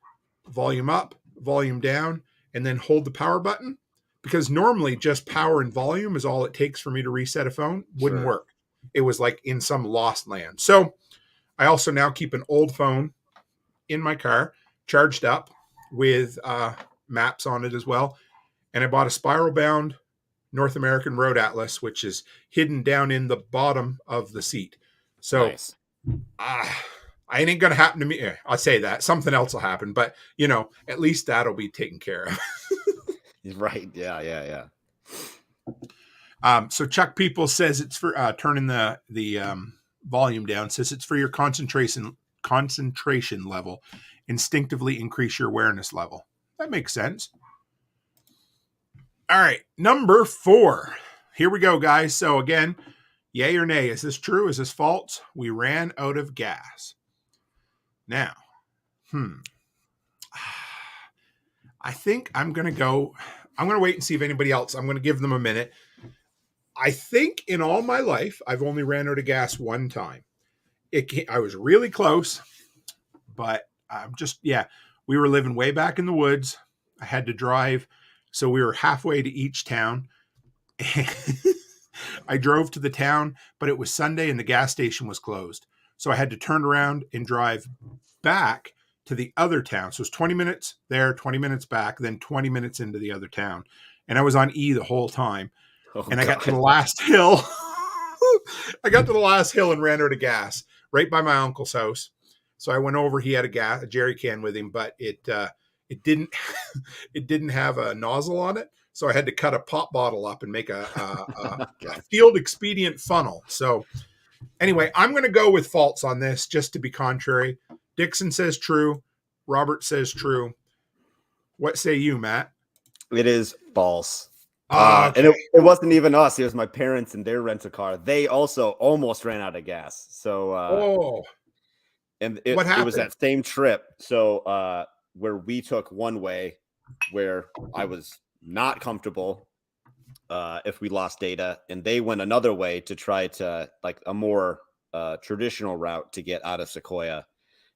volume up, volume down, and then hold the power button, because normally just power and volume is all it takes for me to reset a phone. Wouldn't work. It was like in some lost land. So I also now keep an old phone in my car, charged up with maps on it as well. And I bought a spiral bound North American Road Atlas, which is hidden down in the bottom of the seat. So Nice. it ain't going to happen to me. I'll say that. Something else will happen, but at least that'll be taken care of. Right. Yeah. So Chuck People says it's for turning the volume down. Says it's for your concentration level. Instinctively increase your awareness level. That makes sense. All right, number 4. Here we go, guys. So again, yay or nay? Is this true? Is this false? We ran out of gas. Now, I think I'm going to wait and see if anybody else, I'm going to give them a minute. I think in all my life, I've only ran out of gas one time. I was really close, but we were living way back in the woods. I had to drive. So we were halfway to each town. I drove to the town, but it was Sunday and the gas station was closed. So I had to turn around and drive back to the other town. So it was 20 minutes there, 20 minutes back, then 20 minutes into the other town. And I was on E the whole time. I got to the last hill. I got to the last hill and ran out of gas right by my uncle's house. So I went over. He had a jerry can with him, but it didn't have a nozzle on it. So I had to cut a pop bottle up and make a field expedient funnel. So anyway, I'm going to go with false on this just to be contrary. Dixon says true. Robert says true. What say you, Matt? It is false. Okay. And it wasn't even us. It was my parents and their rental car. They also almost ran out of gas. So, and it was that same trip. So, where we took one way, where I was not comfortable if we lost data, and they went another way to try to a more traditional route to get out of Sequoia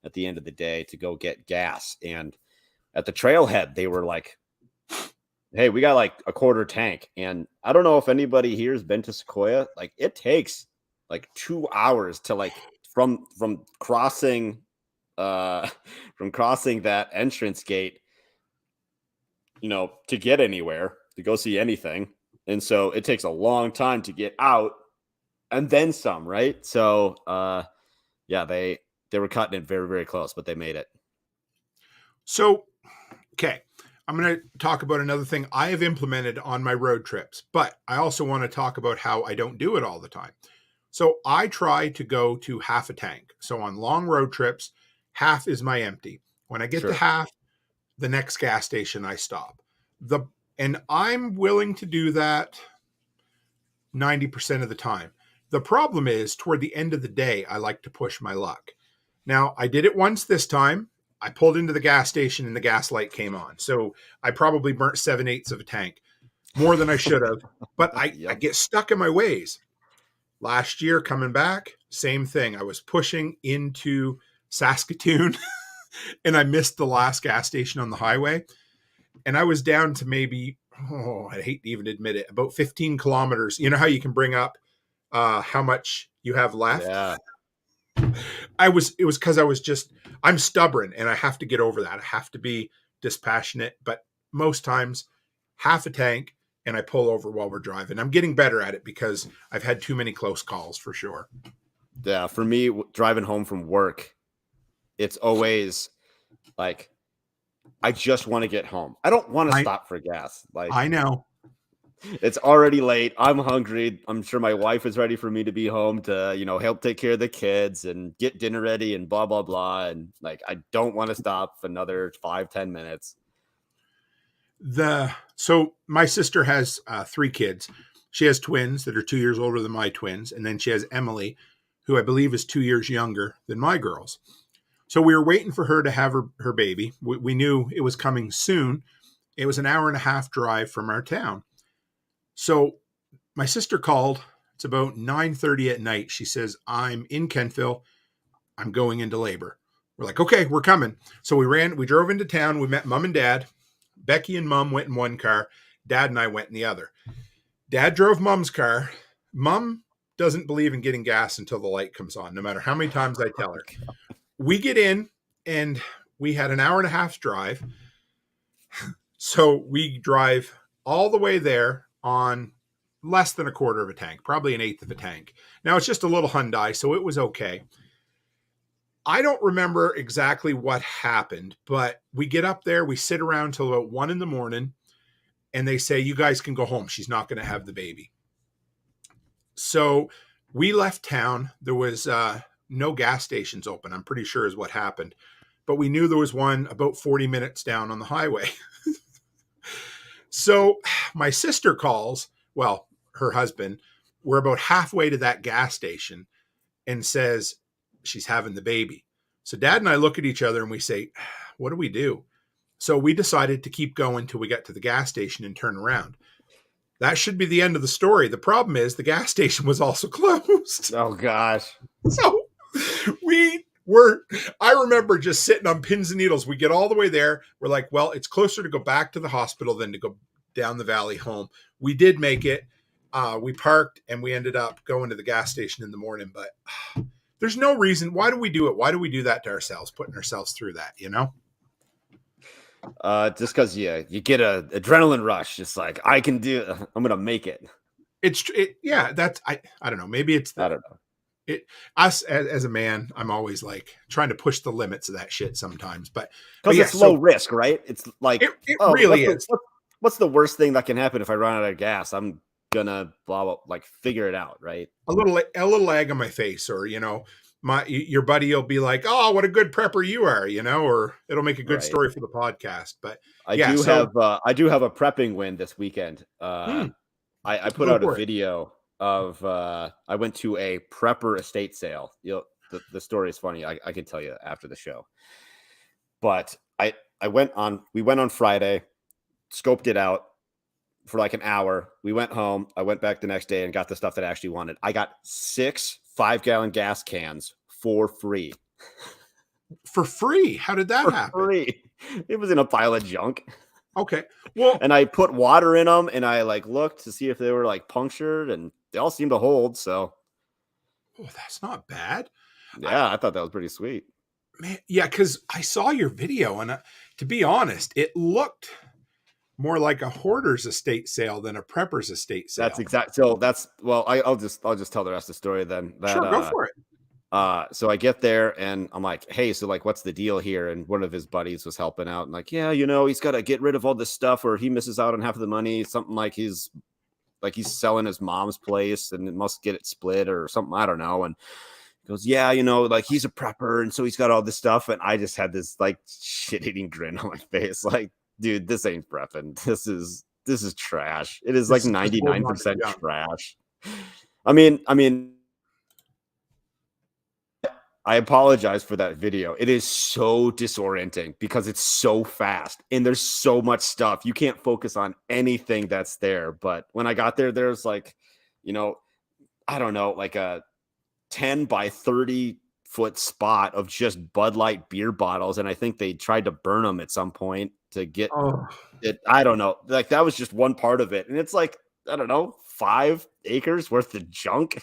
at the end of the day to go get gas. And at the Trailhead, they were like, hey, we got a quarter tank. And I don't know if anybody here has been to Sequoia. It takes 2 hours to from crossing that entrance gate, to get anywhere, to go see anything. And so it takes a long time to get out and then some, right? So, they were cutting it very, very close, but they made it. So, okay. I'm going to talk about another thing I have implemented on my road trips, but I also want to talk about how I don't do it all the time. So I try to go to half a tank. So on long road trips, half is my empty. When I get to half, the next gas station I stop. And I'm willing to do that 90% of the time. The problem is toward the end of the day, I like to push my luck. Now, I did it once this time. I pulled into the gas station and the gas light came on. So I probably burnt 7/8 of a tank, more than I should have. But I get stuck in my ways. Last year, coming back, same thing. I was pushing into Saskatoon and I missed the last gas station on the highway. And I was down to maybe I hate to even admit it, about 15 kilometers. You know how you can bring up how much you have left? Yeah. It was because I'm stubborn and I have to get over that. I have to be dispassionate, but most times half a tank and I pull over while we're driving. I'm getting better at it because I've had too many close calls for sure. Yeah. For me, driving home from work, it's always like, I just want to get home. I don't want to stop for gas. Like, I know. It's already late. I'm hungry. I'm sure my wife is ready for me to be home to, help take care of the kids and get dinner ready and blah, blah, blah. And like, I don't want to stop for another 5-10 minutes. So my sister has 3 kids. She has twins that are 2 years older than my twins. And then she has Emily, who I believe is 2 years younger than my girls. So we were waiting for her to have her baby. We knew it was coming soon. It was an hour and a half drive from our town. So my sister called. It's about 9:30 at night. She says, I'm in Kentville. I'm going into labor. We're like, okay, we're coming. So we drove into town. We met mom and dad. Becky and mom went in one car. Dad and I went in the other. Dad drove mom's car. Mom doesn't believe in getting gas until the light comes on, no matter how many times I tell her. We get in and we had an hour and a half drive. So we drive all the way there on less than a quarter of a tank, probably an eighth of a tank. Now it's just a little Hyundai, so it was okay. I don't remember exactly what happened, but we get up there, we sit around till about 1 a.m, and they say, you guys can go home. She's not going to have the baby. So we left town. There was no gas stations open, I'm pretty sure is what happened. But we knew there was one about 40 minutes down on the highway. So my sister calls, well, her husband, we're about halfway to that gas station and says she's having the baby. So Dad and I look at each other and we say, what do we do? So we decided to keep going till we got to the gas station and turn around. That should be the end of the story. The problem is the gas station was also closed. Oh, gosh. So I remember just sitting on pins and needles. We get all the way there. We're like, well, it's closer to go back to the hospital than to go down the valley home. We did make it. We parked and we ended up going to the gas station in the morning. But there's no reason. Why do we do it? Why do we do that to ourselves, putting ourselves through that, Just because you get a adrenaline rush. Just like, I'm going to make it. I don't know. Maybe it's I don't know. Us as a man, I'm always like trying to push the limits of that shit sometimes, but because it's low risk, right? It's like it really is. What's the worst thing that can happen if I run out of gas? I'm gonna figure it out, right? A little egg on my face, or your buddy will be like, "Oh, what a good prepper you are," or it'll make a good story for the podcast. But I do have a prepping win this weekend. I put out a video of I went to a prepper estate sale. The story is funny. I can tell you after the show. But we went on Friday, scoped it out for like an hour. We went home. I went back the next day and got the stuff that I actually wanted. I got 6 5-gallon gas cans for free. For free? How did that happen? Free. It was in a pile of junk. Okay. Well, and I put water in them and I looked to see if they were punctured, and they all seemed to hold. So, that's not bad. Yeah, I thought that was pretty sweet. Man, yeah, because I saw your video, and to be honest, it looked more like a hoarder's estate sale than a prepper's estate sale. That's exact. So I'll just tell the rest of the story then. Sure, go for it. So I get there and I'm like, hey, so what's the deal here? And one of his buddies was helping out and he's got to get rid of all this stuff or he misses out on half of the money. Something he's selling his mom's place and it must get it split or something. I don't know. And he goes, yeah, he's a prepper. And so he's got all this stuff. And I just had this shit eating grin on my face. Dude, this ain't prepping. This is trash. It is 99% trash. I mean, I apologize for that video. It is so disorienting because it's so fast and there's so much stuff. You can't focus on anything that's there. But when I got there, there's I don't know, a 10 by 30 foot spot of just Bud Light beer bottles. And I think they tried to burn them at some point to get it. I don't know. Like that was just one part of it. And it's like, I don't know, 5 acres worth of junk.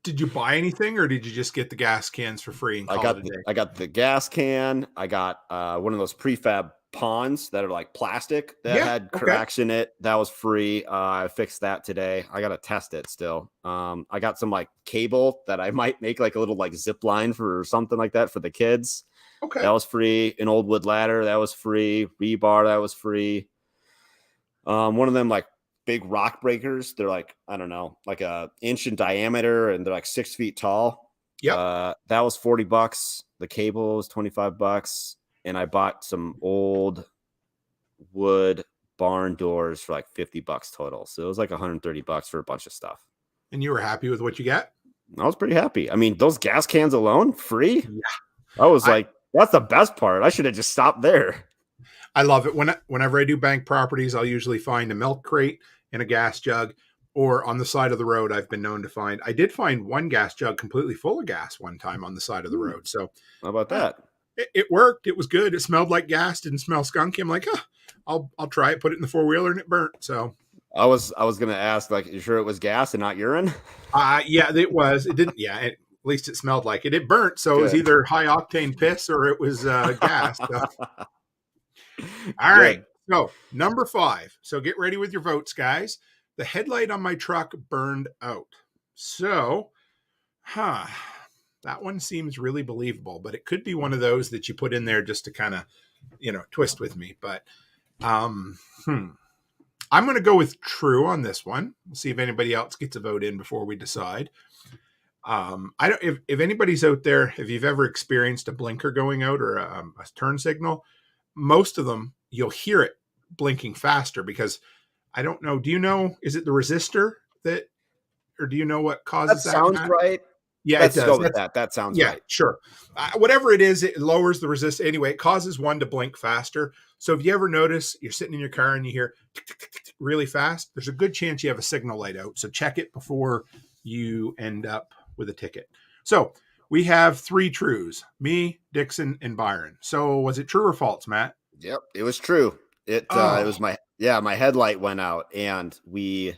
Did you buy anything or did you just get the gas cans for free? And I got the gas can. I got one of those prefab ponds that are like plastic that had cracks in it. That was free. I fixed that today. I got to test it still. I got some like cable that I might make like a little like zip line for something like that for the kids. Okay. That was free. An old wood ladder. That was free. Rebar. That was free. One of them like big rock breakers. They're like, I don't know, like a inch in diameter and they're like 6 feet tall. Yeah. That was $40. The cable was $25. And I bought some old wood barn doors for like $50 total. So it was like $130 for a bunch of stuff. And you were happy with what you got? I was pretty happy. I mean, those gas cans alone, free. Yeah. I was like, that's the best part. I should have just stopped there. I love it. Whenever I do bank properties, I'll usually find a milk crate and a gas jug, or on the side of the road, I've been known to find. I did find one gas jug completely full of gas one time on the side of the road. So how about that? It worked. It was good. It smelled like gas. Didn't smell skunky. I'm like, I'll try it. Put it in the 4-wheeler, and it burnt. So I was gonna ask, like, you sure it was gas and not urine? Yeah, it was. It didn't. Yeah, at least it smelled like it. It burnt. So It was either high octane piss or it was gas. So. All right. So number 5. So get ready with your votes, guys. The headlight on my truck burned out. So, that one seems really believable, but it could be one of those that you put in there just to kind of, twist with me. But I'm going to go with true on this one. We'll see if anybody else gets a vote in before we decide. If anybody's out there, if you've ever experienced a blinker going out or a turn signal, most of them, you'll hear it blinking faster because I don't know. Do you know, is it the resistor or do you know what causes that? Sounds right. Yeah, let's go with that. That sounds right. Sure. Whatever it is, it lowers the resistance. Anyway, it causes one to blink faster. So if you ever notice you're sitting in your car and you hear tick, tick, tick, tick, really fast, there's a good chance you have a signal light out. So check it before you end up with a ticket. So we have 3 trues, me, Dixon, and Byron. So was it true or false, Matt? Yep, it was true. It was my headlight went out and we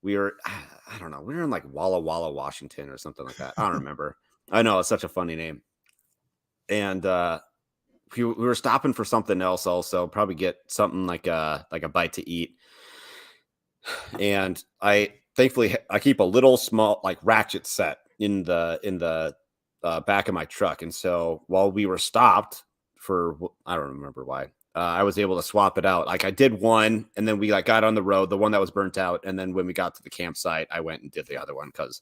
were, I don't know, we were in like Walla Walla, Washington or something like that. I don't remember. I know, it's such a funny name. And we were stopping for something else also, probably get something like a bite to eat. And thankfully I keep a little small like ratchet set in the back of my truck. And so while we were stopped for, I don't remember why, I was able to swap it out. Like I did one and then we like got on the road, the one that was burnt out. And then when we got to the campsite, I went and did the other one because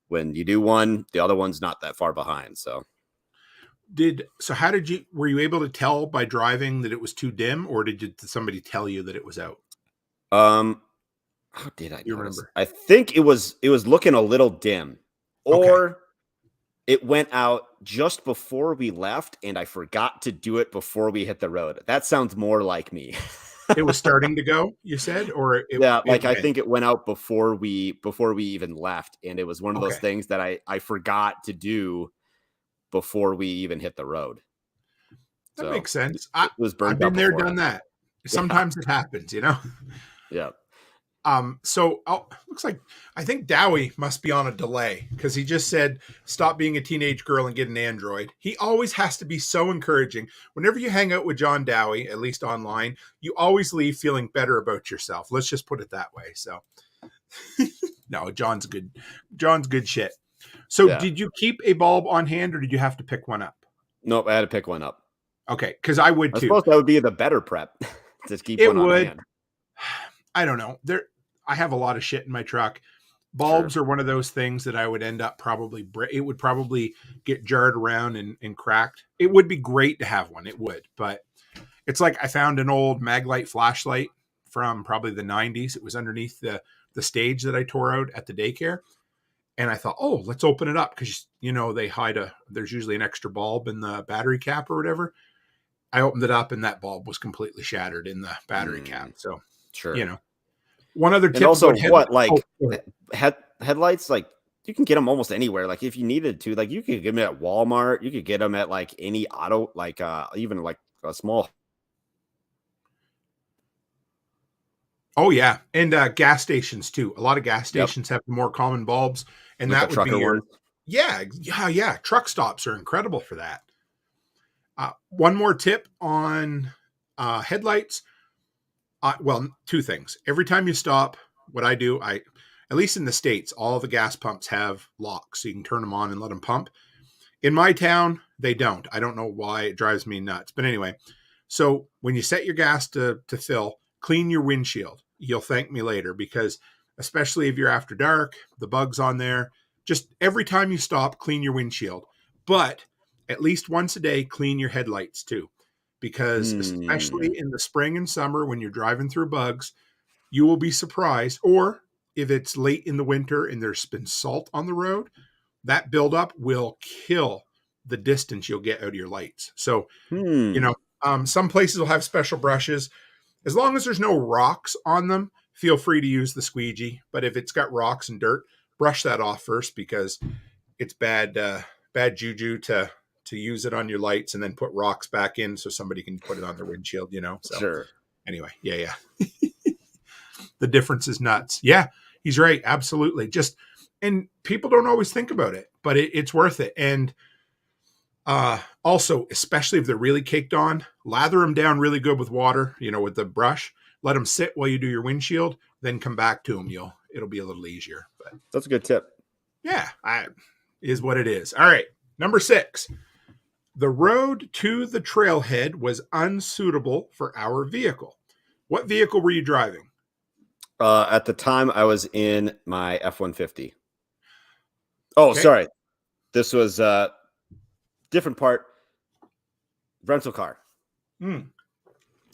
when you do one, the other one's not that far behind. So were you able to tell by driving that it was too dim or did somebody tell you that it was out? How did I remember? I think it was looking a little dim or it went out just before we left and I forgot to do it before we hit the road. That sounds more like me. It was starting to go, you said, or I think it went out before we even left. And it was one of those things that I forgot to do before we even hit the road. That makes sense. I've been there, done that. Sometimes it happens, Yeah. So looks like I think Dowie must be on a delay because he just said, stop being a teenage girl and get an Android. He always has to be so encouraging. Whenever you hang out with John Dowie, at least online, you always leave feeling better about yourself. Let's just put it that way. So no, John's good shit. So Did you keep a bulb on hand or did you have to pick one up? Nope. I had to pick one up. Okay. Cause I would too. I suppose that would be the better prep to keep one on hand. I don't know. I have a lot of shit in my truck. Bulbs are one of those things that I would end up it would probably get jarred around and cracked. It would be great to have one. It would, but it's like I found an old Maglite flashlight from probably the 90s. It was underneath the stage that I tore out at the daycare. And I thought, oh, let's open it up. Cause they there's usually an extra bulb in the battery cap or whatever. I opened it up and that bulb was completely shattered in the battery cap. So, sure. One other tip. And also, headlights? Like, you can get them almost anywhere. Like if you needed to, like you could get them at Walmart. You could get them at like any auto, like even like a small. Oh yeah, and gas stations too. A lot of gas stations have the more common bulbs, and Like that the would be trucker your ones. yeah. Truck stops are incredible for that. One more tip on headlights. Well, two things. Every time you stop, what I do, at least in the States, all the gas pumps have locks, so you can turn them on and let them pump. In my town, they don't. I don't know why. It drives me nuts. But anyway, so when you set your gas to fill, clean your windshield. You'll thank me later, because especially if you're after dark, the bugs on there, just every time you stop, clean your windshield. But at least once a day, clean your headlights too, because especially in the spring and summer when you're driving through bugs, you will be surprised. Or if it's late in the winter and there's been salt on the road, that buildup will kill the distance you'll get out of your lights. So, some places will have special brushes. As long as there's no rocks on them, feel free to use the squeegee. But if it's got rocks and dirt, brush that off first, because it's bad juju to use it on your lights and then put rocks back in so somebody can put it on their windshield, So Sure. Anyway, yeah. The difference is nuts. Yeah, he's right. Absolutely. And people don't always think about it, but it's worth it. And also, especially if they're really caked on, lather them down really good with water, with the brush. Let them sit while you do your windshield, then come back to them. It'll be a little easier. But That's a good tip. yeah, is what it is. All right, number 6. The road to the trailhead was unsuitable for our vehicle. What vehicle were you driving? At the time, I was in my F-150. Oh, Okay. sorry. This was different part. Rental car.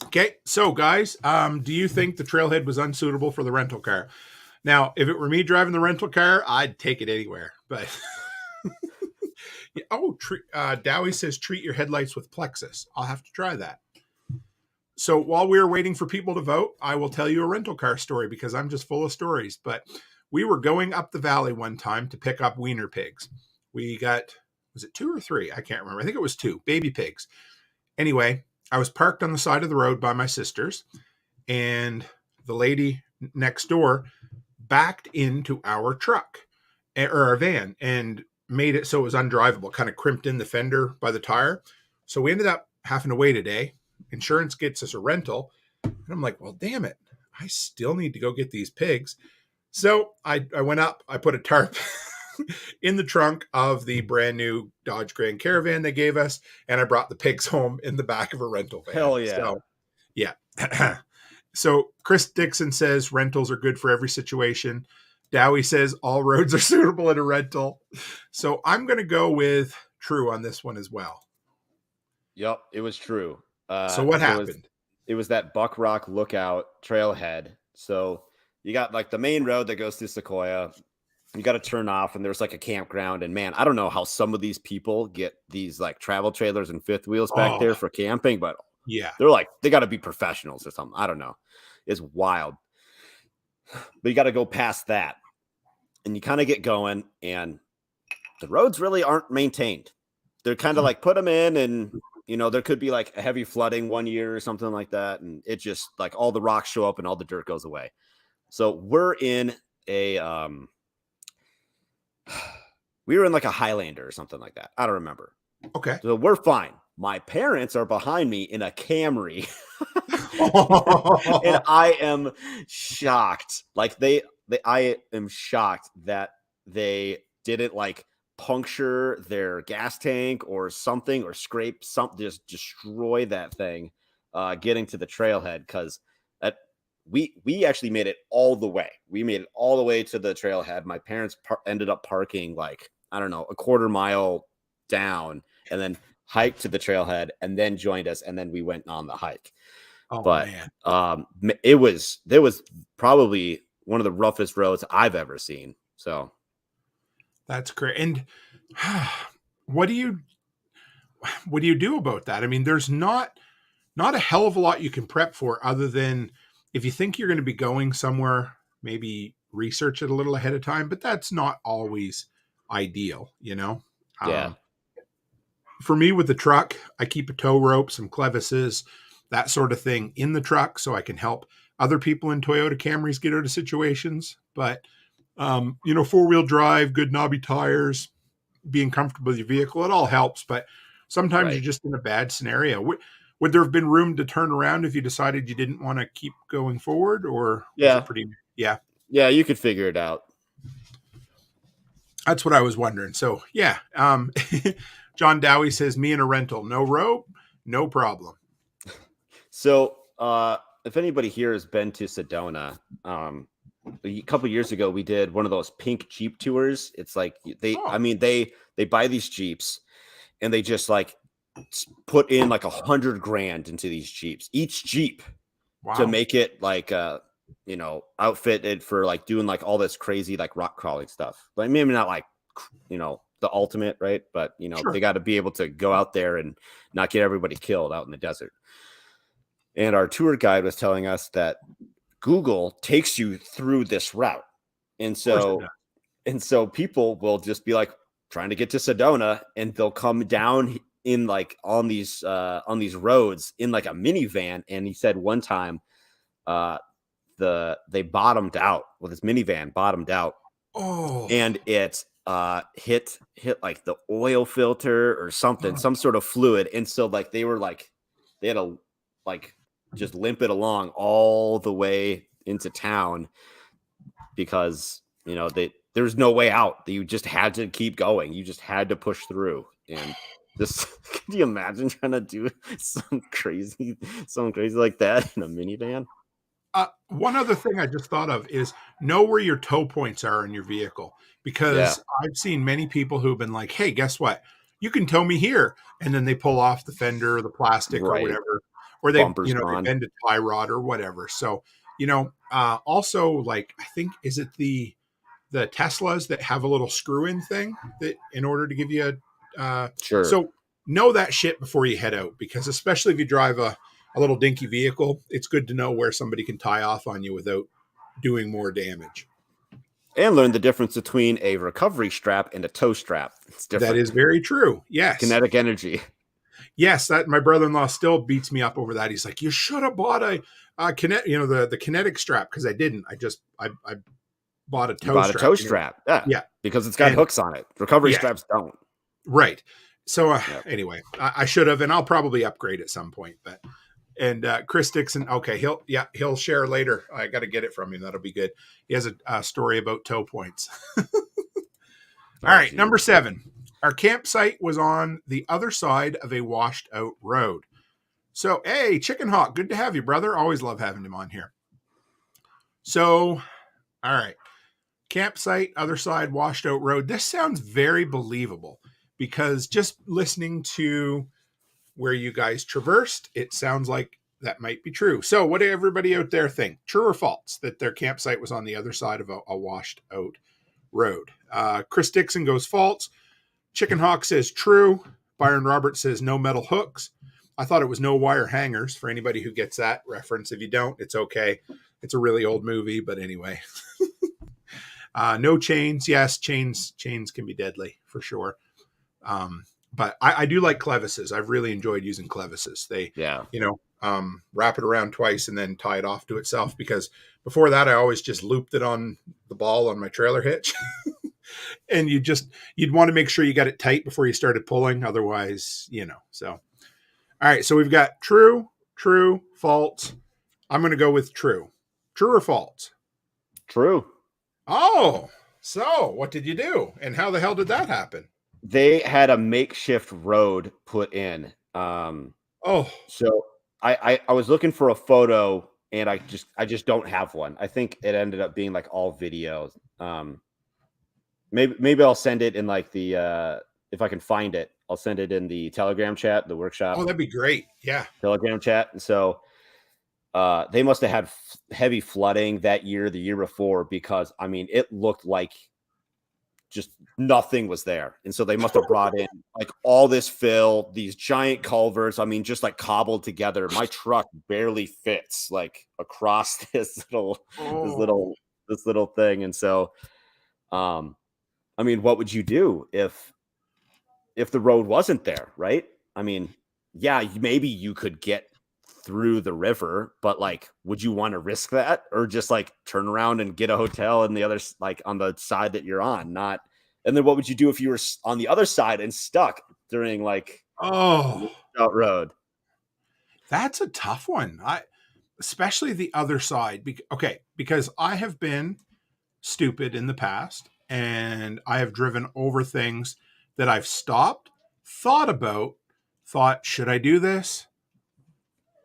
Okay, so guys, do you think the trailhead was unsuitable for the rental car? Now, if it were me driving the rental car, I'd take it anywhere. But Dowie says treat your headlights with plexus. I'll have to try that. So while we were waiting for people to vote, I will tell you a rental car story, because I'm just full of stories. But we were going up the valley one time to pick up wiener pigs. We got, was it 2 or 3? I can't remember. I think it was 2 baby pigs. Anyway, I was parked on the side of the road by my sisters, and the lady next door backed into our truck or our van and made it so it was undrivable, kind of crimped in the fender by the tire. So we ended up having to wait a day. Insurance gets us a rental. And I'm like, well, damn it. I still need to go get these pigs. So I went up, I put a tarp in the trunk of the brand new Dodge Grand Caravan they gave us, and I brought the pigs home in the back of a rental van. Hell yeah. So, yeah. So Chris Dixon says rentals are good for every situation. Dowie says all roads are suitable in a rental. So I'm going to go with true on this one as well. Yep, it was true. So what happened? It was that Buck Rock Lookout trailhead. So you got like the main road that goes through Sequoia. You got to turn off, and there's like a campground. And man, I don't know how some of these people get these like travel trailers and fifth wheels back there for camping, but yeah, they're like, they got to be professionals or something. I don't know. It's wild. But you got to go past that, and you kind of get going, and the roads really aren't maintained. They're kind of like put them in, and there could be like a heavy flooding one year or something like that, and it just like all the rocks show up and all the dirt goes away. So we're in a we were in like a Highlander or something like that. I don't remember. Okay. So we're fine. My parents are behind me in a Camry. And I am shocked. Like I am shocked that they didn't like puncture their gas tank or something, or scrape something, just destroy that thing getting to the trailhead, because we actually made it all the way. We made it all the way to the trailhead. My parents ended up parking like, I don't know, a quarter mile down, and then hiked to the trailhead, and then joined us, and then we went on the hike. But there was probably one of the roughest roads I've ever seen. So that's great. And what do you do about that? I mean, there's not a hell of a lot you can prep for, other than if you think you're going to be going somewhere maybe research it a little ahead of time, but that's not always ideal, you know? Yeah. For me with the truck, I keep a tow rope, some clevises, that sort of thing in the truck so I can help other people in Toyota Camrys get out of situations. But, four-wheel drive, good knobby tires, being comfortable with your vehicle, it all helps. But sometimes Right. you're just in a bad scenario. Would there have been room to turn around if you decided you didn't want to keep going forward, or was it pretty? Yeah, you could figure it out. that's what I was wondering. So yeah, John Dowie says, me and a rental, no rope, no problem. So if anybody here has been to Sedona, a couple years ago we did one of those pink Jeep tours. It's like they buy these Jeeps and they just like put in like $100,000 into these Jeeps, each Jeep, to make it like outfitted for like doing like all this crazy like rock crawling stuff. Like maybe not like the ultimate, right? But Sure. they got to be able to go out there and not get everybody killed out in the desert. And our tour guide was telling us that Google takes you through this route. And so people will just be like trying to get to Sedona and they'll come down in like on these roads in like a minivan. And he said one time they bottomed out. Well, this minivan bottomed out. Oh. And it hit like the oil filter or something, some sort of fluid. And so like they had to like just limp it along all the way into town because there's no way out. You just had to keep going. You just had to push through. And just can you imagine trying to do something crazy like that in a minivan? One other thing I just thought of is know where your tow points are in your vehicle, because I've seen many people who've been like, hey, guess what? You can tow me here. And then they pull off the fender or the plastic or whatever, or they bend a tie rod or whatever. So, also like, I think, is it the Teslas that have a little screw in thing that in order to give you sure. So know that shit before you head out, because especially if you drive a little dinky vehicle, it's good to know where somebody can tie off on you without doing more damage. And learn the difference between a recovery strap and a tow strap. It's different. That is very true. Yes. Kinetic energy. Yes, that my brother-in-law still beats me up over that. He's like, you should have bought a the kinetic strap, because I didn't. I bought a tow strap. A tow strap. Yeah. Because it's got hooks on it. Recovery straps don't. Right. So anyway, I should have, and I'll probably upgrade at some point. But Chris Dixon, okay, he'll share later. I got to get it from him. That'll be good. He has a story about tow points. All right, geez. Number 7. Our campsite was on the other side of a washed out road. So, hey, Chicken Hawk, good to have you, brother. Always love having him on here. So, all right, campsite, other side, washed out road. This sounds very believable, because just listening to where you guys traversed, it sounds like that might be true. So what do everybody out there think? True or false that their campsite was on the other side of a washed out road? Chris Dixon goes false. Chicken Hawk says true. Byron Roberts says no metal hooks. I thought it was no wire hangers, for anybody who gets that reference. If you don't, it's okay. It's a really old movie, but anyway. No chains. Yes, chains can be deadly for sure. But I do like clevises. I've really enjoyed using clevises. They, wrap it around twice and then tie it off to itself, because before that, I always just looped it on the ball on my trailer hitch. And you'd want to make sure you got it tight before you started pulling. Otherwise, so. All right. So we've got true, false. I'm going to go with true. True or false? True. Oh, so what did you do? And how the hell did that happen? They had a makeshift road put in. So I was looking for a photo, and I just don't have one. I think it ended up being like all videos. Maybe I'll send it in like the if I can find it, I'll send it in the Telegram chat, the workshop. Oh, that'd be great. Yeah. Telegram chat. And so they must have had heavy flooding that year, the year before, because it looked like just nothing was there. And so they must have brought in like all this fill, these giant culverts. Just like cobbled together. My truck barely fits like across this little this little thing. And so, I mean, what would you do if the road wasn't there, right? I mean, yeah, maybe you could get through the river, but like, would you want to risk that, or just like turn around and get a hotel and the other, like on the side that you're on? Not, and then what would you do if you were on the other side and stuck during like out road? That's a tough one. Especially the other side. Because I have been stupid in the past, and I have driven over things that I've stopped, thought, should I do this?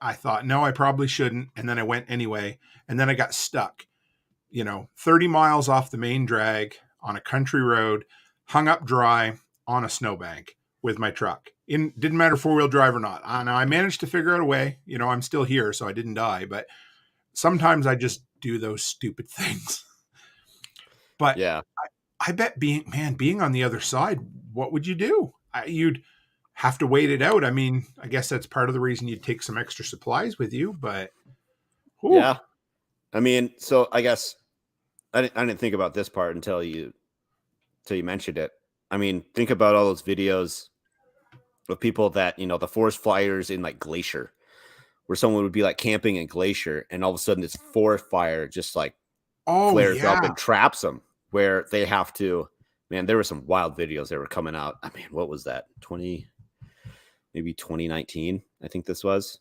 I thought, no, I probably shouldn't. And then I went anyway. And then I got stuck, 30 miles off the main drag on a country road, hung up dry on a snowbank with my truck. Didn't matter 4-wheel drive or not. Now I managed to figure out a way. I'm still here, so I didn't die. But sometimes I just do those stupid things. But yeah, I bet being on the other side, what would you do? You'd have to wait it out. I mean, I guess that's part of the reason you'd take some extra supplies with you, but whew. Yeah. I mean, so I guess I didn't think about this part until you mentioned it. I mean, think about all those videos of people that, the forest fires in like Glacier, where someone would be like camping in Glacier, and all of a sudden this forest fire just like flares up and traps them, where they have to, man, there were some wild videos that were coming out. I mean, what was that? Maybe 2019, I think this was,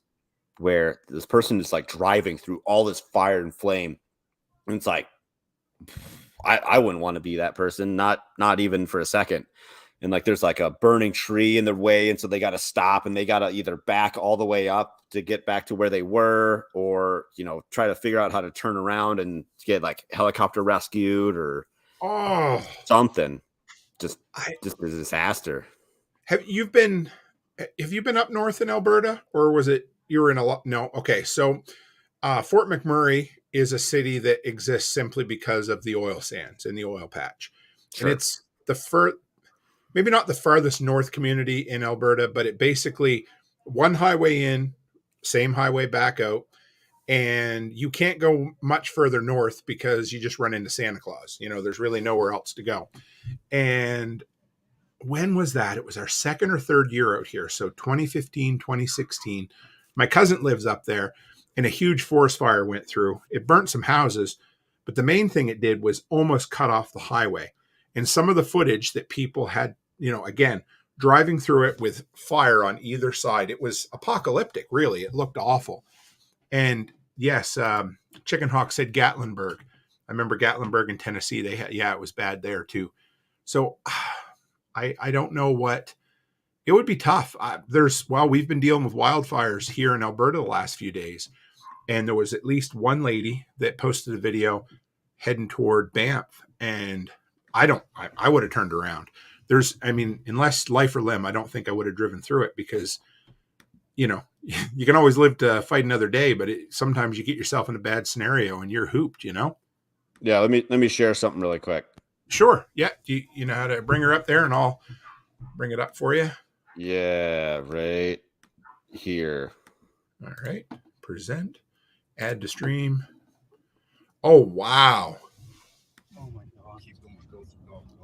where this person is like driving through all this fire and flame. And it's like, I wouldn't want to be that person, not even for a second. And like, there's like a burning tree in their way. And so they got to stop, and they got to either back all the way up to get back to where they were, or, try to figure out how to turn around and get like helicopter rescued or something. Just a disaster. Have you been up north in Alberta, or was it you were in no? Okay. So Fort McMurray is a city that exists simply because of the oil sands and the oil patch. Sure. And it's maybe not the farthest north community in Alberta, but it basically one highway in, same highway back out. And you can't go much further north because you just run into Santa Claus. There's really nowhere else to go. And when was that? It was our second or third year out here. So 2015, 2016, my cousin lives up there, and a huge forest fire went through. It burnt some houses, but the main thing it did was almost cut off the highway. And some of the footage that people had, again, driving through it with fire on either side, it was apocalyptic, really. It looked awful. And yes, Chicken Hawk said Gatlinburg. I remember Gatlinburg in Tennessee. It was bad there too. So I don't know what it would be tough. We've been dealing with wildfires here in Alberta the last few days, and there was at least one lady that posted a video heading toward Banff, and I would have turned around. Unless life or limb, I don't think I would have driven through it, because, you can always live to fight another day, but sometimes you get yourself in a bad scenario and you're hooped, Yeah. Let me share something really quick. Sure. Yeah. You know how to bring her up there, and I'll bring it up for you? Yeah, right here. All right. Present. Add to stream. Oh, wow. Oh my God.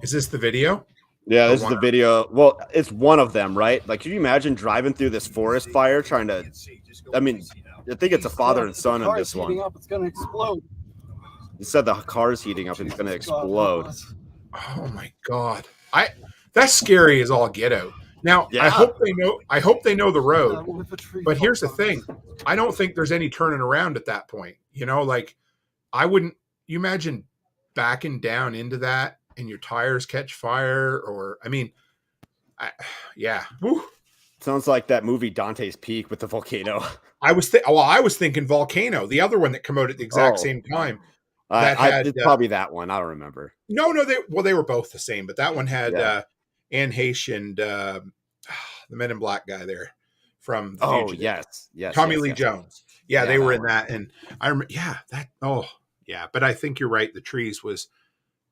Is this the video? Yeah, this is the video. Well, it's one of them, right? Like, can you imagine driving through this forest fire trying to, I think it's a father and son in this one. It's going to explode. You said the car's heating up and it's going to explode. Oh my God. That's scary as all get out. Now, yeah. I hope they know the road. But here's the thing. I don't think there's any turning around at that point. Like, you imagine backing down into that and your tires catch fire, or yeah. Woo. Sounds like that movie Dante's Peak with the volcano. I was thinking Volcano, the other one that came out at the exact same time. It's probably that one. I don't remember. No, they were both the same, but that one had Anne Heche and the Men in Black guy there from the Fugitive. Yes, Tommy Lee Jones. Yeah, they were in that, and I remember. Yeah, that. Oh, yeah, but I think you're right. The Trees was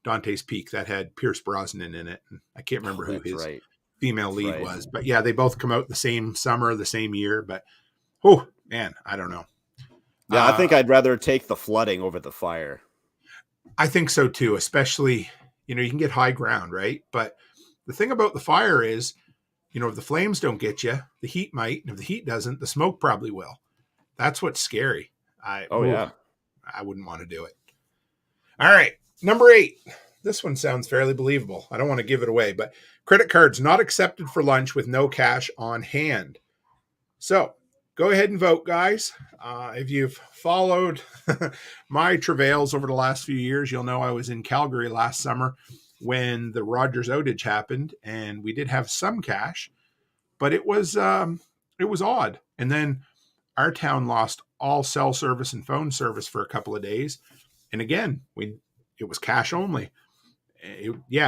Dante's Peak that had Pierce Brosnan in it, and I can't remember who his female lead was, but yeah, they both come out the same summer, the same year. But oh man, I don't know. Yeah, I think I'd rather take the flooding over the fire. I think so too, especially, you can get high ground, right? But the thing about the fire is, if the flames don't get you, the heat might. And if the heat doesn't, the smoke probably will. That's what's scary. Oh yeah. I wouldn't want to do it. All right. Number 8. This one sounds fairly believable. I don't want to give it away, but credit cards not accepted for lunch with no cash on hand. So go ahead and vote, guys. If you've followed my travails over the last few years, you'll know I was in Calgary last summer when the Rogers outage happened, and we did have some cash, but it was odd. And then our town lost all cell service and phone service for a couple of days, and again, it was cash only.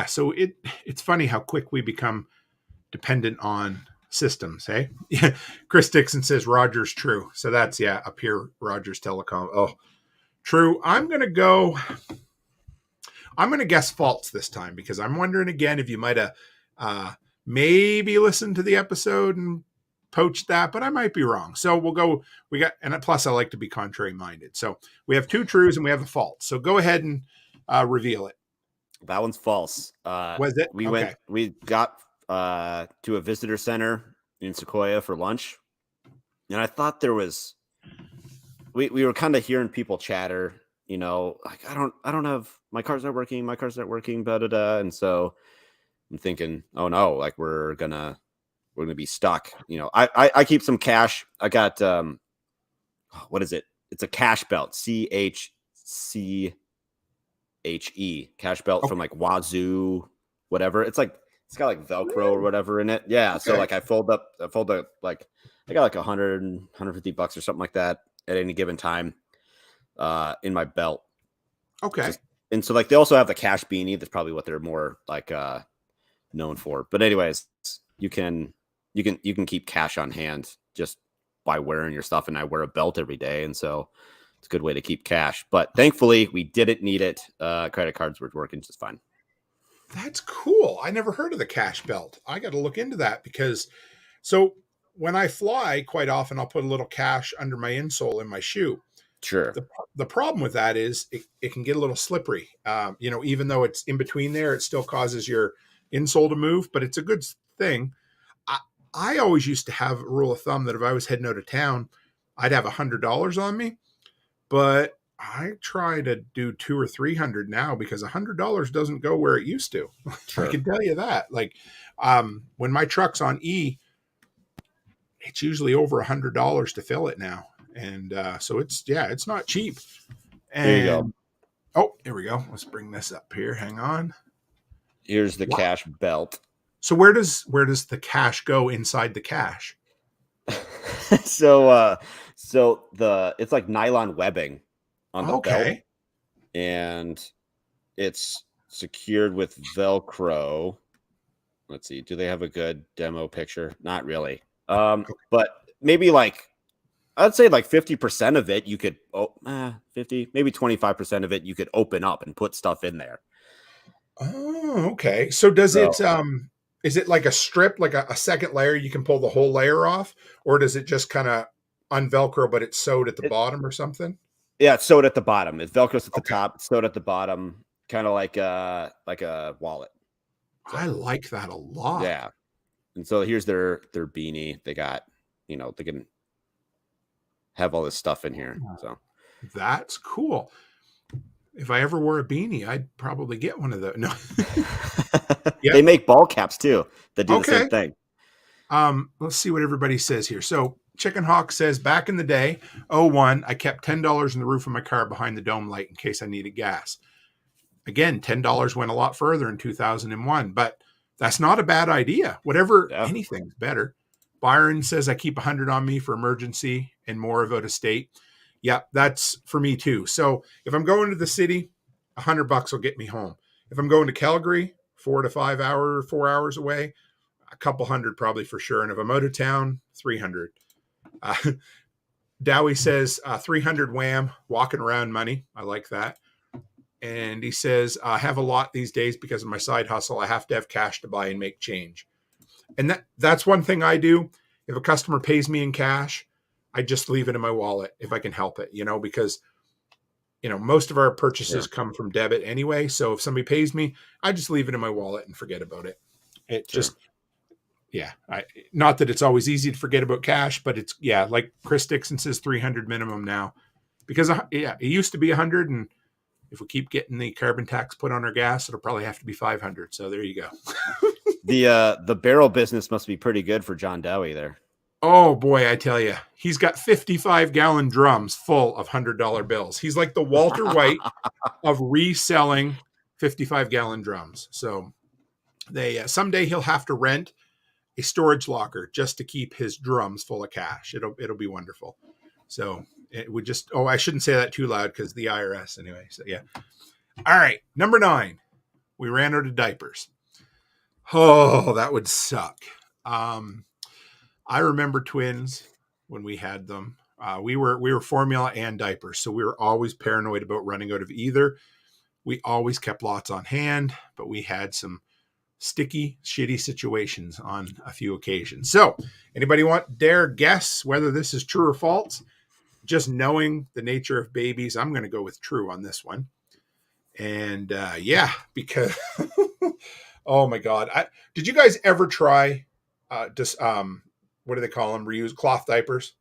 So it's funny how quick we become dependent on systems. Hey, Chris Dixon says Rogers true. So that's up here, Rogers Telecom. Oh, true. I'm gonna guess false this time because I'm wondering again if you might have maybe listened to the episode and poached that, but I might be wrong. So we'll go. And plus I like to be contrary minded. So we have 2 trues and we have a false. So go ahead and reveal it. That one's false. Was it? We got to a visitor center in Sequoia for lunch, and I thought there was. We were kind of hearing people chatter, like I don't have my car's not working, and so I'm thinking, oh no, like we're gonna be stuck. I keep some cash. I got what is it? It's a cash belt, CHCHE cash belt from like Wazoo, whatever. It's got like Velcro or whatever in it. Yeah. Okay. So like I fold up like I got like $100, $150 or something like that at any given time in my belt. Okay. And so like they also have the cash beanie. That's probably what they're more like known for. But anyways, you can keep cash on hand just by wearing your stuff. And I wear a belt every day. And so it's a good way to keep cash. But thankfully we didn't need it. Credit cards were working just fine. That's cool. I never heard of the cash belt. I got to look into that because when I fly, quite often I'll put a little cash under my insole in my shoe. Sure. The problem with that is it can get a little slippery. Even though it's in between there, it still causes your insole to move, but it's a good thing. I always used to have a rule of thumb that if I was heading out of town, I'd have $100 on me, but I try to do $200 or $300 now because $100 doesn't go where it used to. Sure. I can tell you that. Like when my truck's on E, it's usually over $100 to fill it now. And so it's not cheap. And, there you go. Oh, here we go. Let's bring this up here. Hang on. Here's the cash belt. So where does the cash go inside the cash? So it's like nylon webbing on the belt, and it's secured with Velcro. Let's see. Do they have a good demo picture? Not really. But maybe I'd say 50% of it you could 50, maybe 25% of it you could open up and put stuff in there. Oh, okay. So it is it like a strip, like a second layer you can pull the whole layer off, or does it just kind of unvelcro but it's sewed at the bottom or something? Yeah, it's sewed at the bottom. It's Velcro's at the top, it's sewed at the bottom, kind of like a wallet. So, I like that a lot. Yeah. And so here's their beanie. They got, they can have all this stuff in here. So that's cool. If I ever wore a beanie, I'd probably get one of those. No. Yep. They make ball caps too that do the same thing. Let's see what everybody says here. So Chicken Hawk says, back in the day, 01, I kept $10 in the roof of my car behind the dome light in case I needed gas. Again, $10 went a lot further in 2001, but that's not a bad idea. Anything's better. Byron says, I keep 100 on me for emergency and more of out of state. Yeah, that's for me too. So if I'm going to the city, $100 will get me home. If I'm going to Calgary, 4 hours away, a couple hundred probably for sure. And if I'm out of town, 300. Dowie says 300 wham, walking around money. I like that. And he says, I have a lot these days because of my side hustle. I have to have cash to buy and make change. And that's one thing I do. If a customer pays me in cash, I just leave it in my wallet if I can help it, because most of our purchases come from debit anyway. So if somebody pays me, I just leave it in my wallet and forget about it. It just, not that it's always easy to forget about cash, but it's, like Chris Dixon says, 300 minimum now, because it used to be 100. And if we keep getting the carbon tax put on our gas, it'll probably have to be 500. So there you go. The barrel business must be pretty good for John Dowie there. Oh boy, I tell you, he's got 55-gallon drums full of $100 bills. He's like the Walter White of reselling 55-gallon drums. So someday he'll have to rent a storage locker just to keep his drums full of cash. It'll be wonderful. So it would just, I shouldn't say that too loud because the IRS anyway. So yeah. All right. Number 9, we ran out of diapers. Oh, that would suck. I remember twins when we had them. We were formula and diapers, so we were always paranoid about running out of either. We always kept lots on hand, but we had some sticky, shitty situations on a few occasions. So, anybody dare guess whether this is true or false? Just knowing the nature of babies, I'm going to go with true on this one. And because oh my God, did you guys ever try what do they call them? Reused cloth diapers?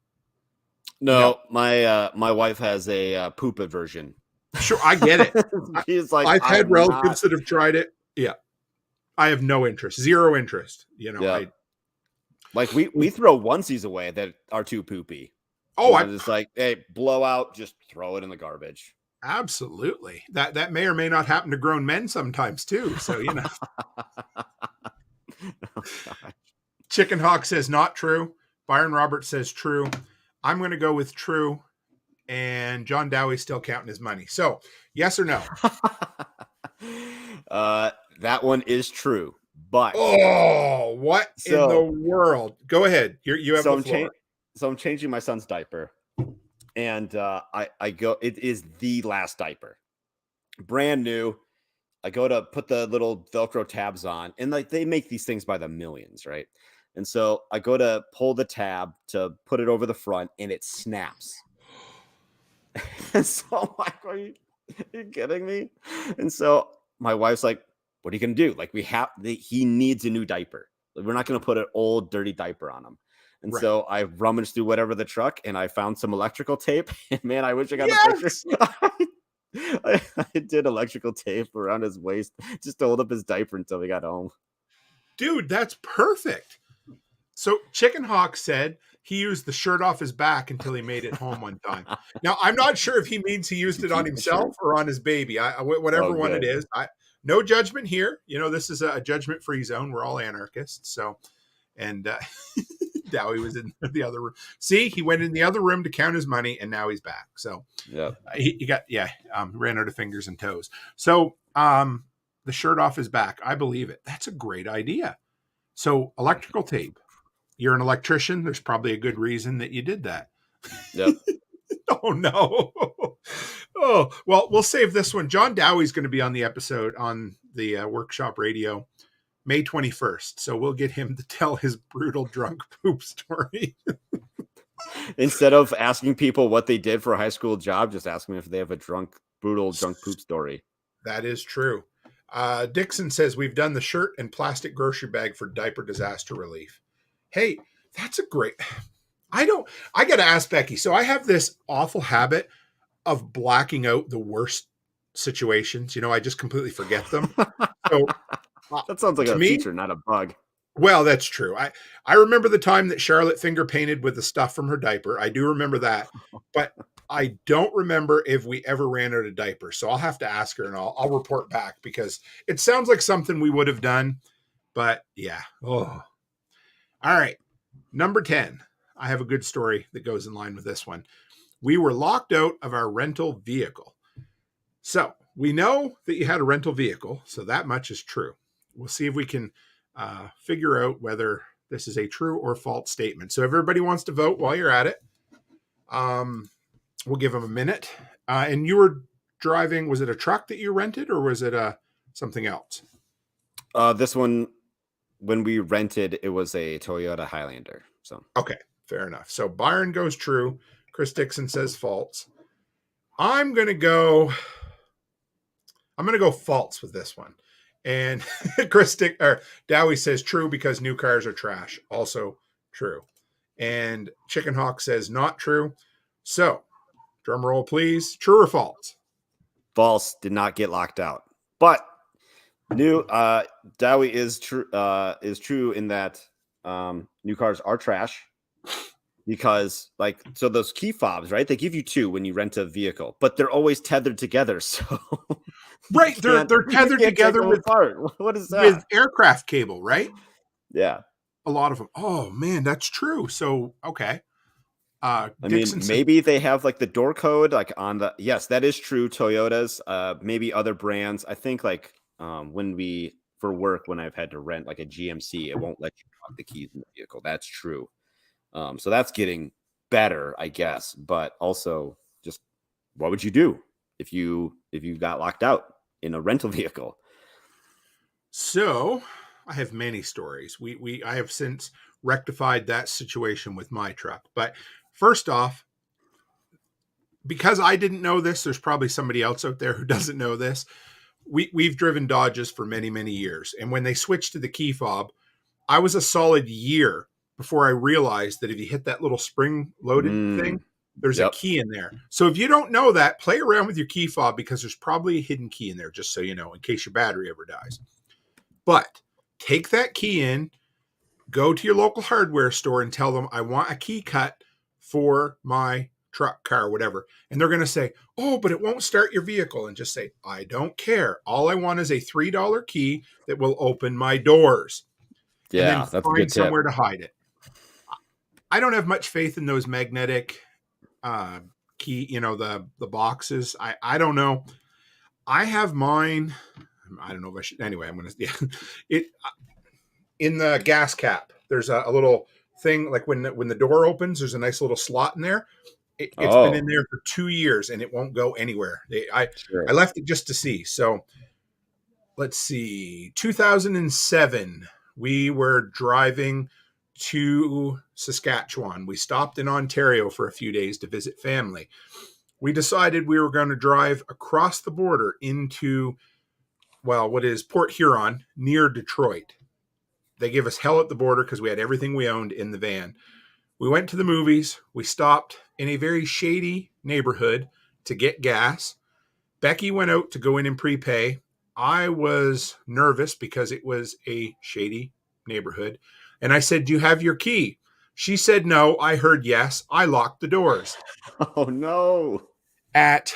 No. My wife has a poop aversion. Sure, I get it. She's like, I've had relatives that have tried it. Yeah, I have no interest, zero interest. We throw onesies away that are too poopy. It's like, hey, blow out, just throw it in the garbage. Absolutely. That may or may not happen to grown men sometimes too. So Oh, Chicken Hawk says not true. Byron Roberts says true. I'm going to go with true. And John Dowie's still counting his money. So yes or no? That one is true. But what in the world? Go ahead. You have the floor. So I'm changing my son's diaper. And I go, it is the last diaper. Brand new. I go to put the little Velcro tabs on, and they make these things by the millions, right? And so I go to pull the tab to put it over the front, and it snaps. And so I'm like, are you kidding me? And so my wife's like, what are you going to do? He needs a new diaper. We're not going to put an old, dirty diaper on him. And so I rummaged through the truck, and I found some electrical tape. And man, I wish I got a picture. I did electrical tape around his waist just to hold up his diaper until we got home. Dude, that's perfect. So Chicken Hawk said he used the shirt off his back until he made it home one time. Now, I'm not sure if he means he used it on himself or on his baby. Whatever one it is. No judgment here. This is a judgment-free zone. We're all anarchists. So, and Dowie was in the other room. See, he went in the other room to count his money, and now he's back. So he ran out of fingers and toes. So the shirt off his back, I believe it. That's a great idea. So electrical tape. You're an electrician. There's probably a good reason that you did that. Yep. Oh no. Oh, well, we'll save this one. John Dowie's going to be on the episode on the Workshop Radio May 21st. So we'll get him to tell his brutal drunk poop story. Instead of asking people what they did for a high school job, just ask them if they have a brutal drunk poop story. That is true. Dixon says we've done the shirt and plastic grocery bag for diaper disaster relief. Hey, that's a great... I got to ask Becky. So I have this awful habit of blacking out the worst situations. I just completely forget them. So that sounds like a feature, not a bug. Well, that's true. I remember the time that Charlotte finger painted with the stuff from her diaper. I do remember that, but I don't remember if we ever ran out of diapers. So I'll have to ask her and I'll report back because it sounds like something we would have done, but yeah. Oh, all right. Number 10. I have a good story that goes in line with this one. We were locked out of our rental vehicle. So we know that you had a rental vehicle. So that much is true. We'll see if we can figure out whether this is a true or false statement. So if everybody wants to vote while you're at it, we'll give them a minute. And you were driving, was it a truck that you rented or was it something else? This one, when we rented, it was a Toyota Highlander. So okay, fair enough. So Byron goes true. Chris Dixon says false. I'm going to go false with this one. And Dowie says true because new cars are trash. Also true. And Chicken Hawk says not true. So, drum roll, please. True or false? False. Did not get locked out. But new Dowie is true in that new cars are trash. Because so those key fobs, right? They give you 2 when you rent a vehicle, but they're always tethered together. So right, they're tethered together with what is that? With aircraft cable, right? Yeah, a lot of them. Oh man, that's true. So okay, maybe they have the door code on the. Yes, that is true. Toyotas, maybe other brands. I think when I've had to rent a GMC, it won't let you lock the keys in the vehicle. That's true. So that's getting better, I guess. But also, just what would you do if you got locked out in a rental vehicle? So I have many stories. I have since rectified that situation with my truck. But first off, because I didn't know this, there's probably somebody else out there who doesn't know this. We've driven Dodges for many, many years. And when they switched to the key fob, I was a solid year before I realized that if you hit that little spring-loaded thing, there's a key in there. So if you don't know that, play around with your key fob because there's probably a hidden key in there, just so you know, in case your battery ever dies. But take that key in, go to your local hardware store and tell them, I want a key cut for my truck, car, whatever. And they're going to say, oh, but it won't start your vehicle. And just say, I don't care. All I want is a $3 key that will open my doors. Yeah, and then that's a good somewhere to hide it. I don't have much faith in those magnetic key, the boxes. I don't know. I have mine. I don't know if I should. Anyway, I'm going to, in the gas cap, there's a little thing when the door opens, there's a nice little slot in there. It's been in there for 2 years and it won't go anywhere. I left it just to see. So let's see, 2007, we were driving to Saskatchewan. We stopped in Ontario for a few days to visit family. We decided we were going to drive across the border into, what is Port Huron near Detroit. They gave us hell at the border because we had everything we owned in the van. We went to the movies. We stopped in a very shady neighborhood to get gas. Becky went out to go in and prepay. I was nervous because it was a shady neighborhood. And I said, do you have your key? She said, no. I heard yes. I locked the doors. Oh, no. At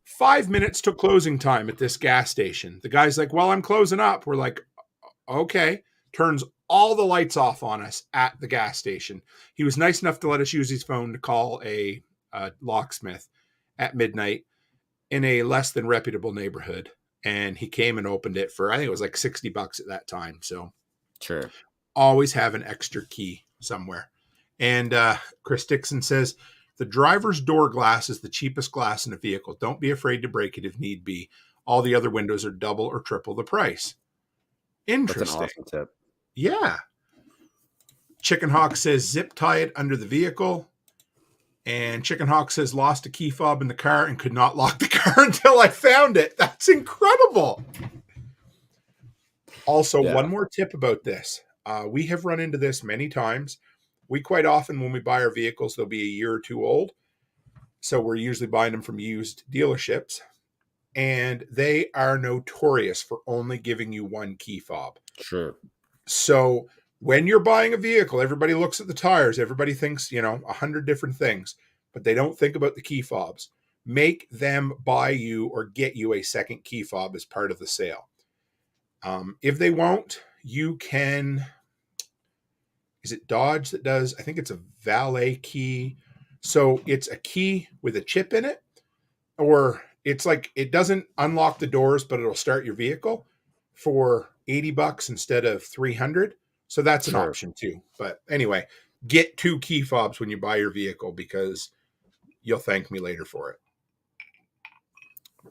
5 minutes to closing time at this gas station, the guy's like, well, I'm closing up. We're like, okay. Turns all the lights off on us at the gas station. He was nice enough to let us use his phone to call a locksmith at midnight in a less than reputable neighborhood. And he came and opened it for, I think it was like $60 at that time. So sure. Always have an extra key somewhere. And Chris Dixon says, the driver's door glass is the cheapest glass in a vehicle. Don't be afraid to break it if need be. All the other windows are double or triple the price. Interesting. That's an awesome tip. Yeah. Chicken Hawk says, zip tie it under the vehicle. And Chicken Hawk says, lost a key fob in the car and could not lock the car until I found it. That's incredible. Also, one more tip about this. We have run into this many times. We quite often, when we buy our vehicles, they'll be a year or two old. So we're usually buying them from used dealerships. And they are notorious for only giving you one key fob. Sure. So when you're buying a vehicle, everybody looks at the tires. Everybody thinks, 100 different things, but they don't think about the key fobs. Make them buy you or get you a second key fob as part of the sale. If they won't, you can, is it Dodge that does, I think it's a valet key. So it's a key with a chip in it, or it's like, it doesn't unlock the doors, but it'll start your vehicle for $80 instead of $300. So that's an option too. But anyway, get 2 key fobs when you buy your vehicle because you'll thank me later for it.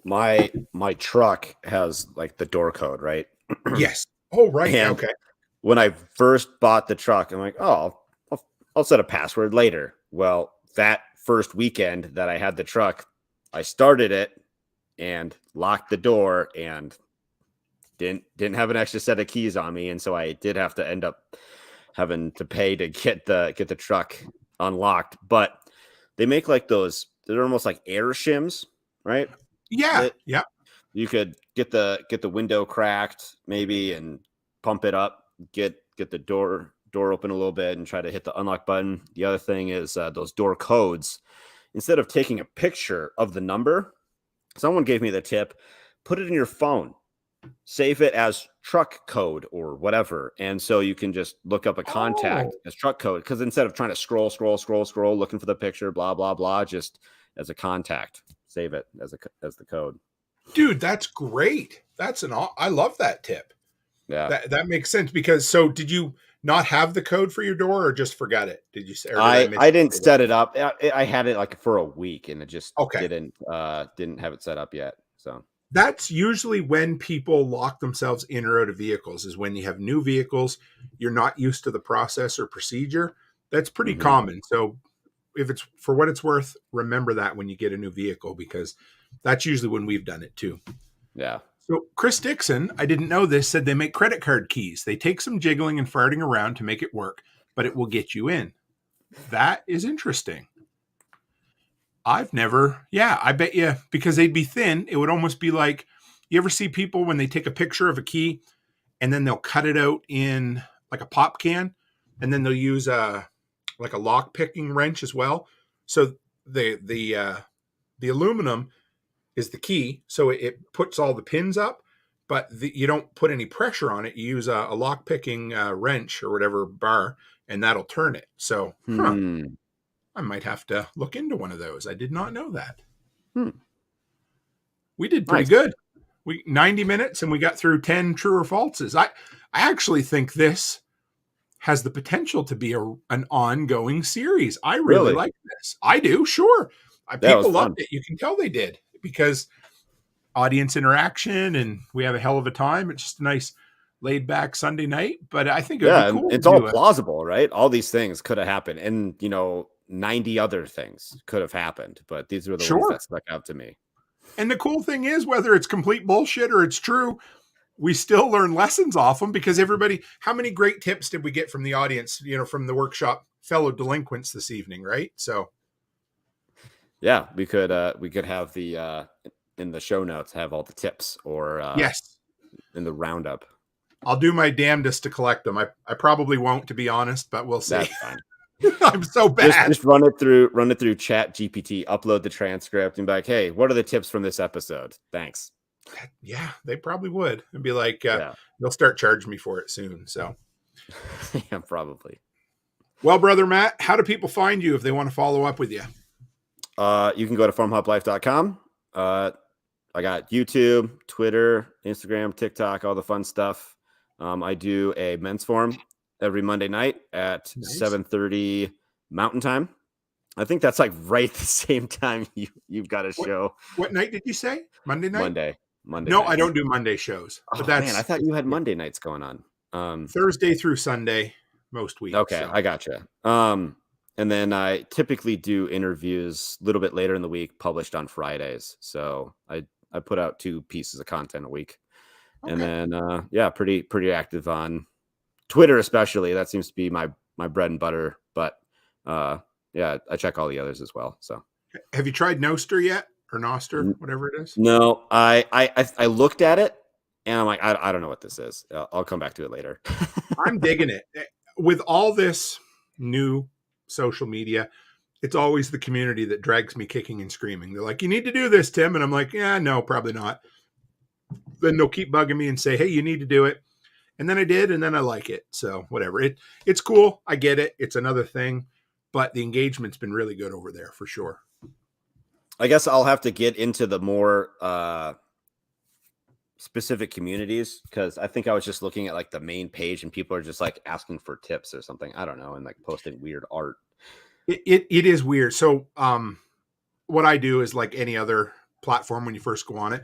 My truck has the door code, right? Yes. Oh, right. And okay. When I first bought the truck, I'm like, oh, I'll set a password later. Well, that first weekend that I had the truck, I started it and locked the door and didn't have an extra set of keys on me, and so I did have to end up having to pay to get the truck unlocked. But they make like those, they're almost like air shims, right? Yeah. Yeah. You could get the window cracked maybe and pump it up, get the door open a little bit and try to hit the unlock button. The other thing is those door codes. Instead of taking a picture of the number, someone gave me the tip, put it in your phone, save it as truck code or whatever. And so you can just look up a contact as truck code. Because instead of trying to scroll, looking for the picture, blah, blah, blah, just as a contact, save it as the code. Dude, that's great. I love that tip. Yeah. That makes sense because, so did you not have the code for your door or just forgot it? Did you say? I didn't set it up. I had it like for a week and it just didn't have it set up yet. So that's usually when people lock themselves in or out of vehicles, is when you have new vehicles, you're not used to the process or procedure. That's pretty common. So if it's, for what it's worth, remember that when you get a new vehicle, because that's usually when we've done it too. Yeah. So Chris Dixon, I didn't know this, said they make credit card keys. They take some jiggling and farting around to make it work, but it will get you in. That is interesting. I bet you, because they'd be thin, it would almost be like, you ever see people when they take a picture of a key and then they'll cut it out in like a pop can and then they'll use like a lock picking wrench as well. So the aluminum is the key, so it puts all the pins up, but you don't put any pressure on it. You use a lock picking wrench or whatever bar, and that'll turn it. So I might have to look into one of those. I did not know that. We did pretty good. 90 minutes and we got through 10 true or falses. I actually think this has the potential to be an ongoing series. I really like this. I do, sure. People loved it. You can tell they did, because audience interaction and we have a hell of a time. It's just a nice laid back Sunday night, but I think it would be cool. It's all plausible, right? All these things could have happened, and 90 other things could have happened, but these were the ones that stuck out to me. And the cool thing is, whether it's complete bullshit or it's true, we still learn lessons off them, because how many great tips did we get from the audience, from the workshop fellow delinquents this evening, right? So yeah, we could have the in the show notes have all the tips, or yes, in the roundup. I'll do my damnedest to collect them. I probably won't, to be honest, but we'll see. That's fine. I'm so bad. Just run it through Chat GPT, upload the transcript, and be like, hey, what are the tips from this episode? Thanks. Yeah, they probably would. And be like, they'll start charging me for it soon. So yeah, probably. Well, brother Matt, how do people find you if they want to follow up with you? You can go to farmhoplife.com. I got YouTube, Twitter, Instagram, TikTok, all the fun stuff. I do a men's forum every Monday night at 7:30 Mountain Time. I think that's like right the same time you've got a show. What night did you say? Monday night? Monday. No, night. I don't do Monday shows. But man, I thought you had Monday nights going on. Thursday through Sunday most weeks. Okay, so. I gotcha. And then I typically do interviews a little bit later in the week, published on Fridays. So I put out 2 pieces of content a week. Okay. And then pretty active on Twitter, especially. That seems to be my bread and butter. But I check all the others as well. So have you tried NOSTR yet, or NOSTR, whatever it is? No, I looked at it and I'm like, I don't know what this is. I'll come back to it later. I'm digging it. With all this new social media, it's always the community that drags me kicking and screaming. They're like, you need to do this, Tim. And I'm like, yeah, no, probably not. Then they'll keep bugging me and say, hey, you need to do it. And then I did, and then I like it. So whatever. It's cool. I get it. It's another thing. But the engagement's been really good over there for sure. I guess I'll have to get into the more specific communities, because I think I was just looking at like the main page and people are just like asking for tips or something. I don't know. And like posting weird art. It is weird. So what I do is like any other platform, when you first go on it,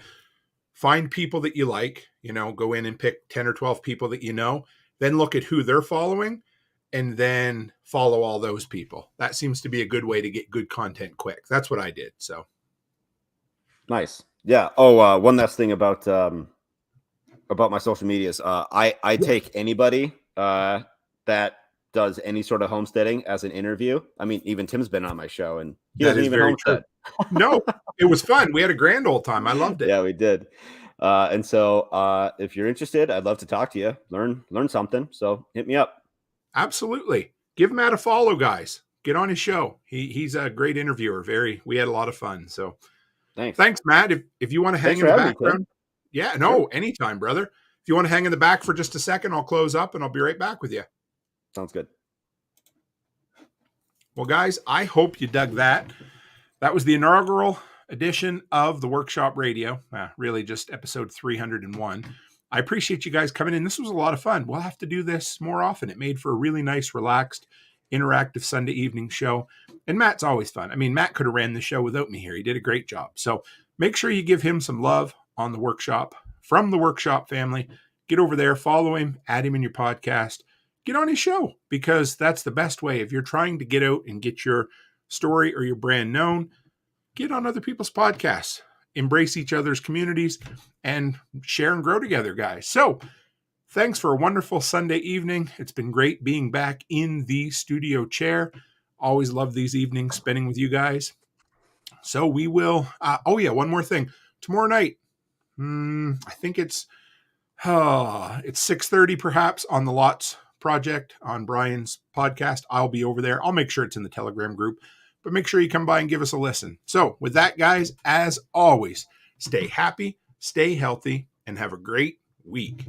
find people that you like, go in and pick 10 or 12 people that then look at who they're following and then follow all those people. That seems to be a good way to get good content quick. That's what I did. So Nice. Yeah. Oh, one last thing about my social medias. I take anybody that does any sort of homesteading as an interview. I mean, even Tim's been on my show and he That doesn't is even very homestead. No, it was fun. We had a grand old time. I loved it. Yeah, we did. And so if you're interested, I'd love to talk to you, learn something. So hit me up. Absolutely. Give Matt a follow, guys. Get on his show. He's a great interviewer. We had a lot of fun. So thanks, Matt. If you want to hang in the background. Yeah, no, sure. Anytime, brother. If you want to hang in the back for just a second, I'll close up and I'll be right back with you. Sounds good. Well, guys, I hope you dug that. That was the inaugural edition of the Workshop Radio. Really just episode 301. I appreciate you guys coming in. This was a lot of fun. We'll have to do this more often. It made for a really nice, relaxed, interactive Sunday evening show. And Matt's always fun. I mean, Matt could have ran the show without me here. He did a great job. So make sure you give him some love on the Workshop from the Workshop family. Get over there, follow him, add him in your podcast, get on his show, because that's the best way. If you're trying to get out and get your story or your brand known, get on other people's podcasts, embrace each other's communities, and share and grow together, guys. So thanks for a wonderful Sunday evening. It's been great being back in the studio chair. Always love these evenings spending with you guys. So we will, one more thing. Tomorrow night, I think it's 6:30 perhaps on the Lots Project on Brian's podcast. I'll be over there. I'll make sure it's in the Telegram group, but make sure you come by and give us a listen. So with that, guys, as always, stay happy, stay healthy, and have a great week.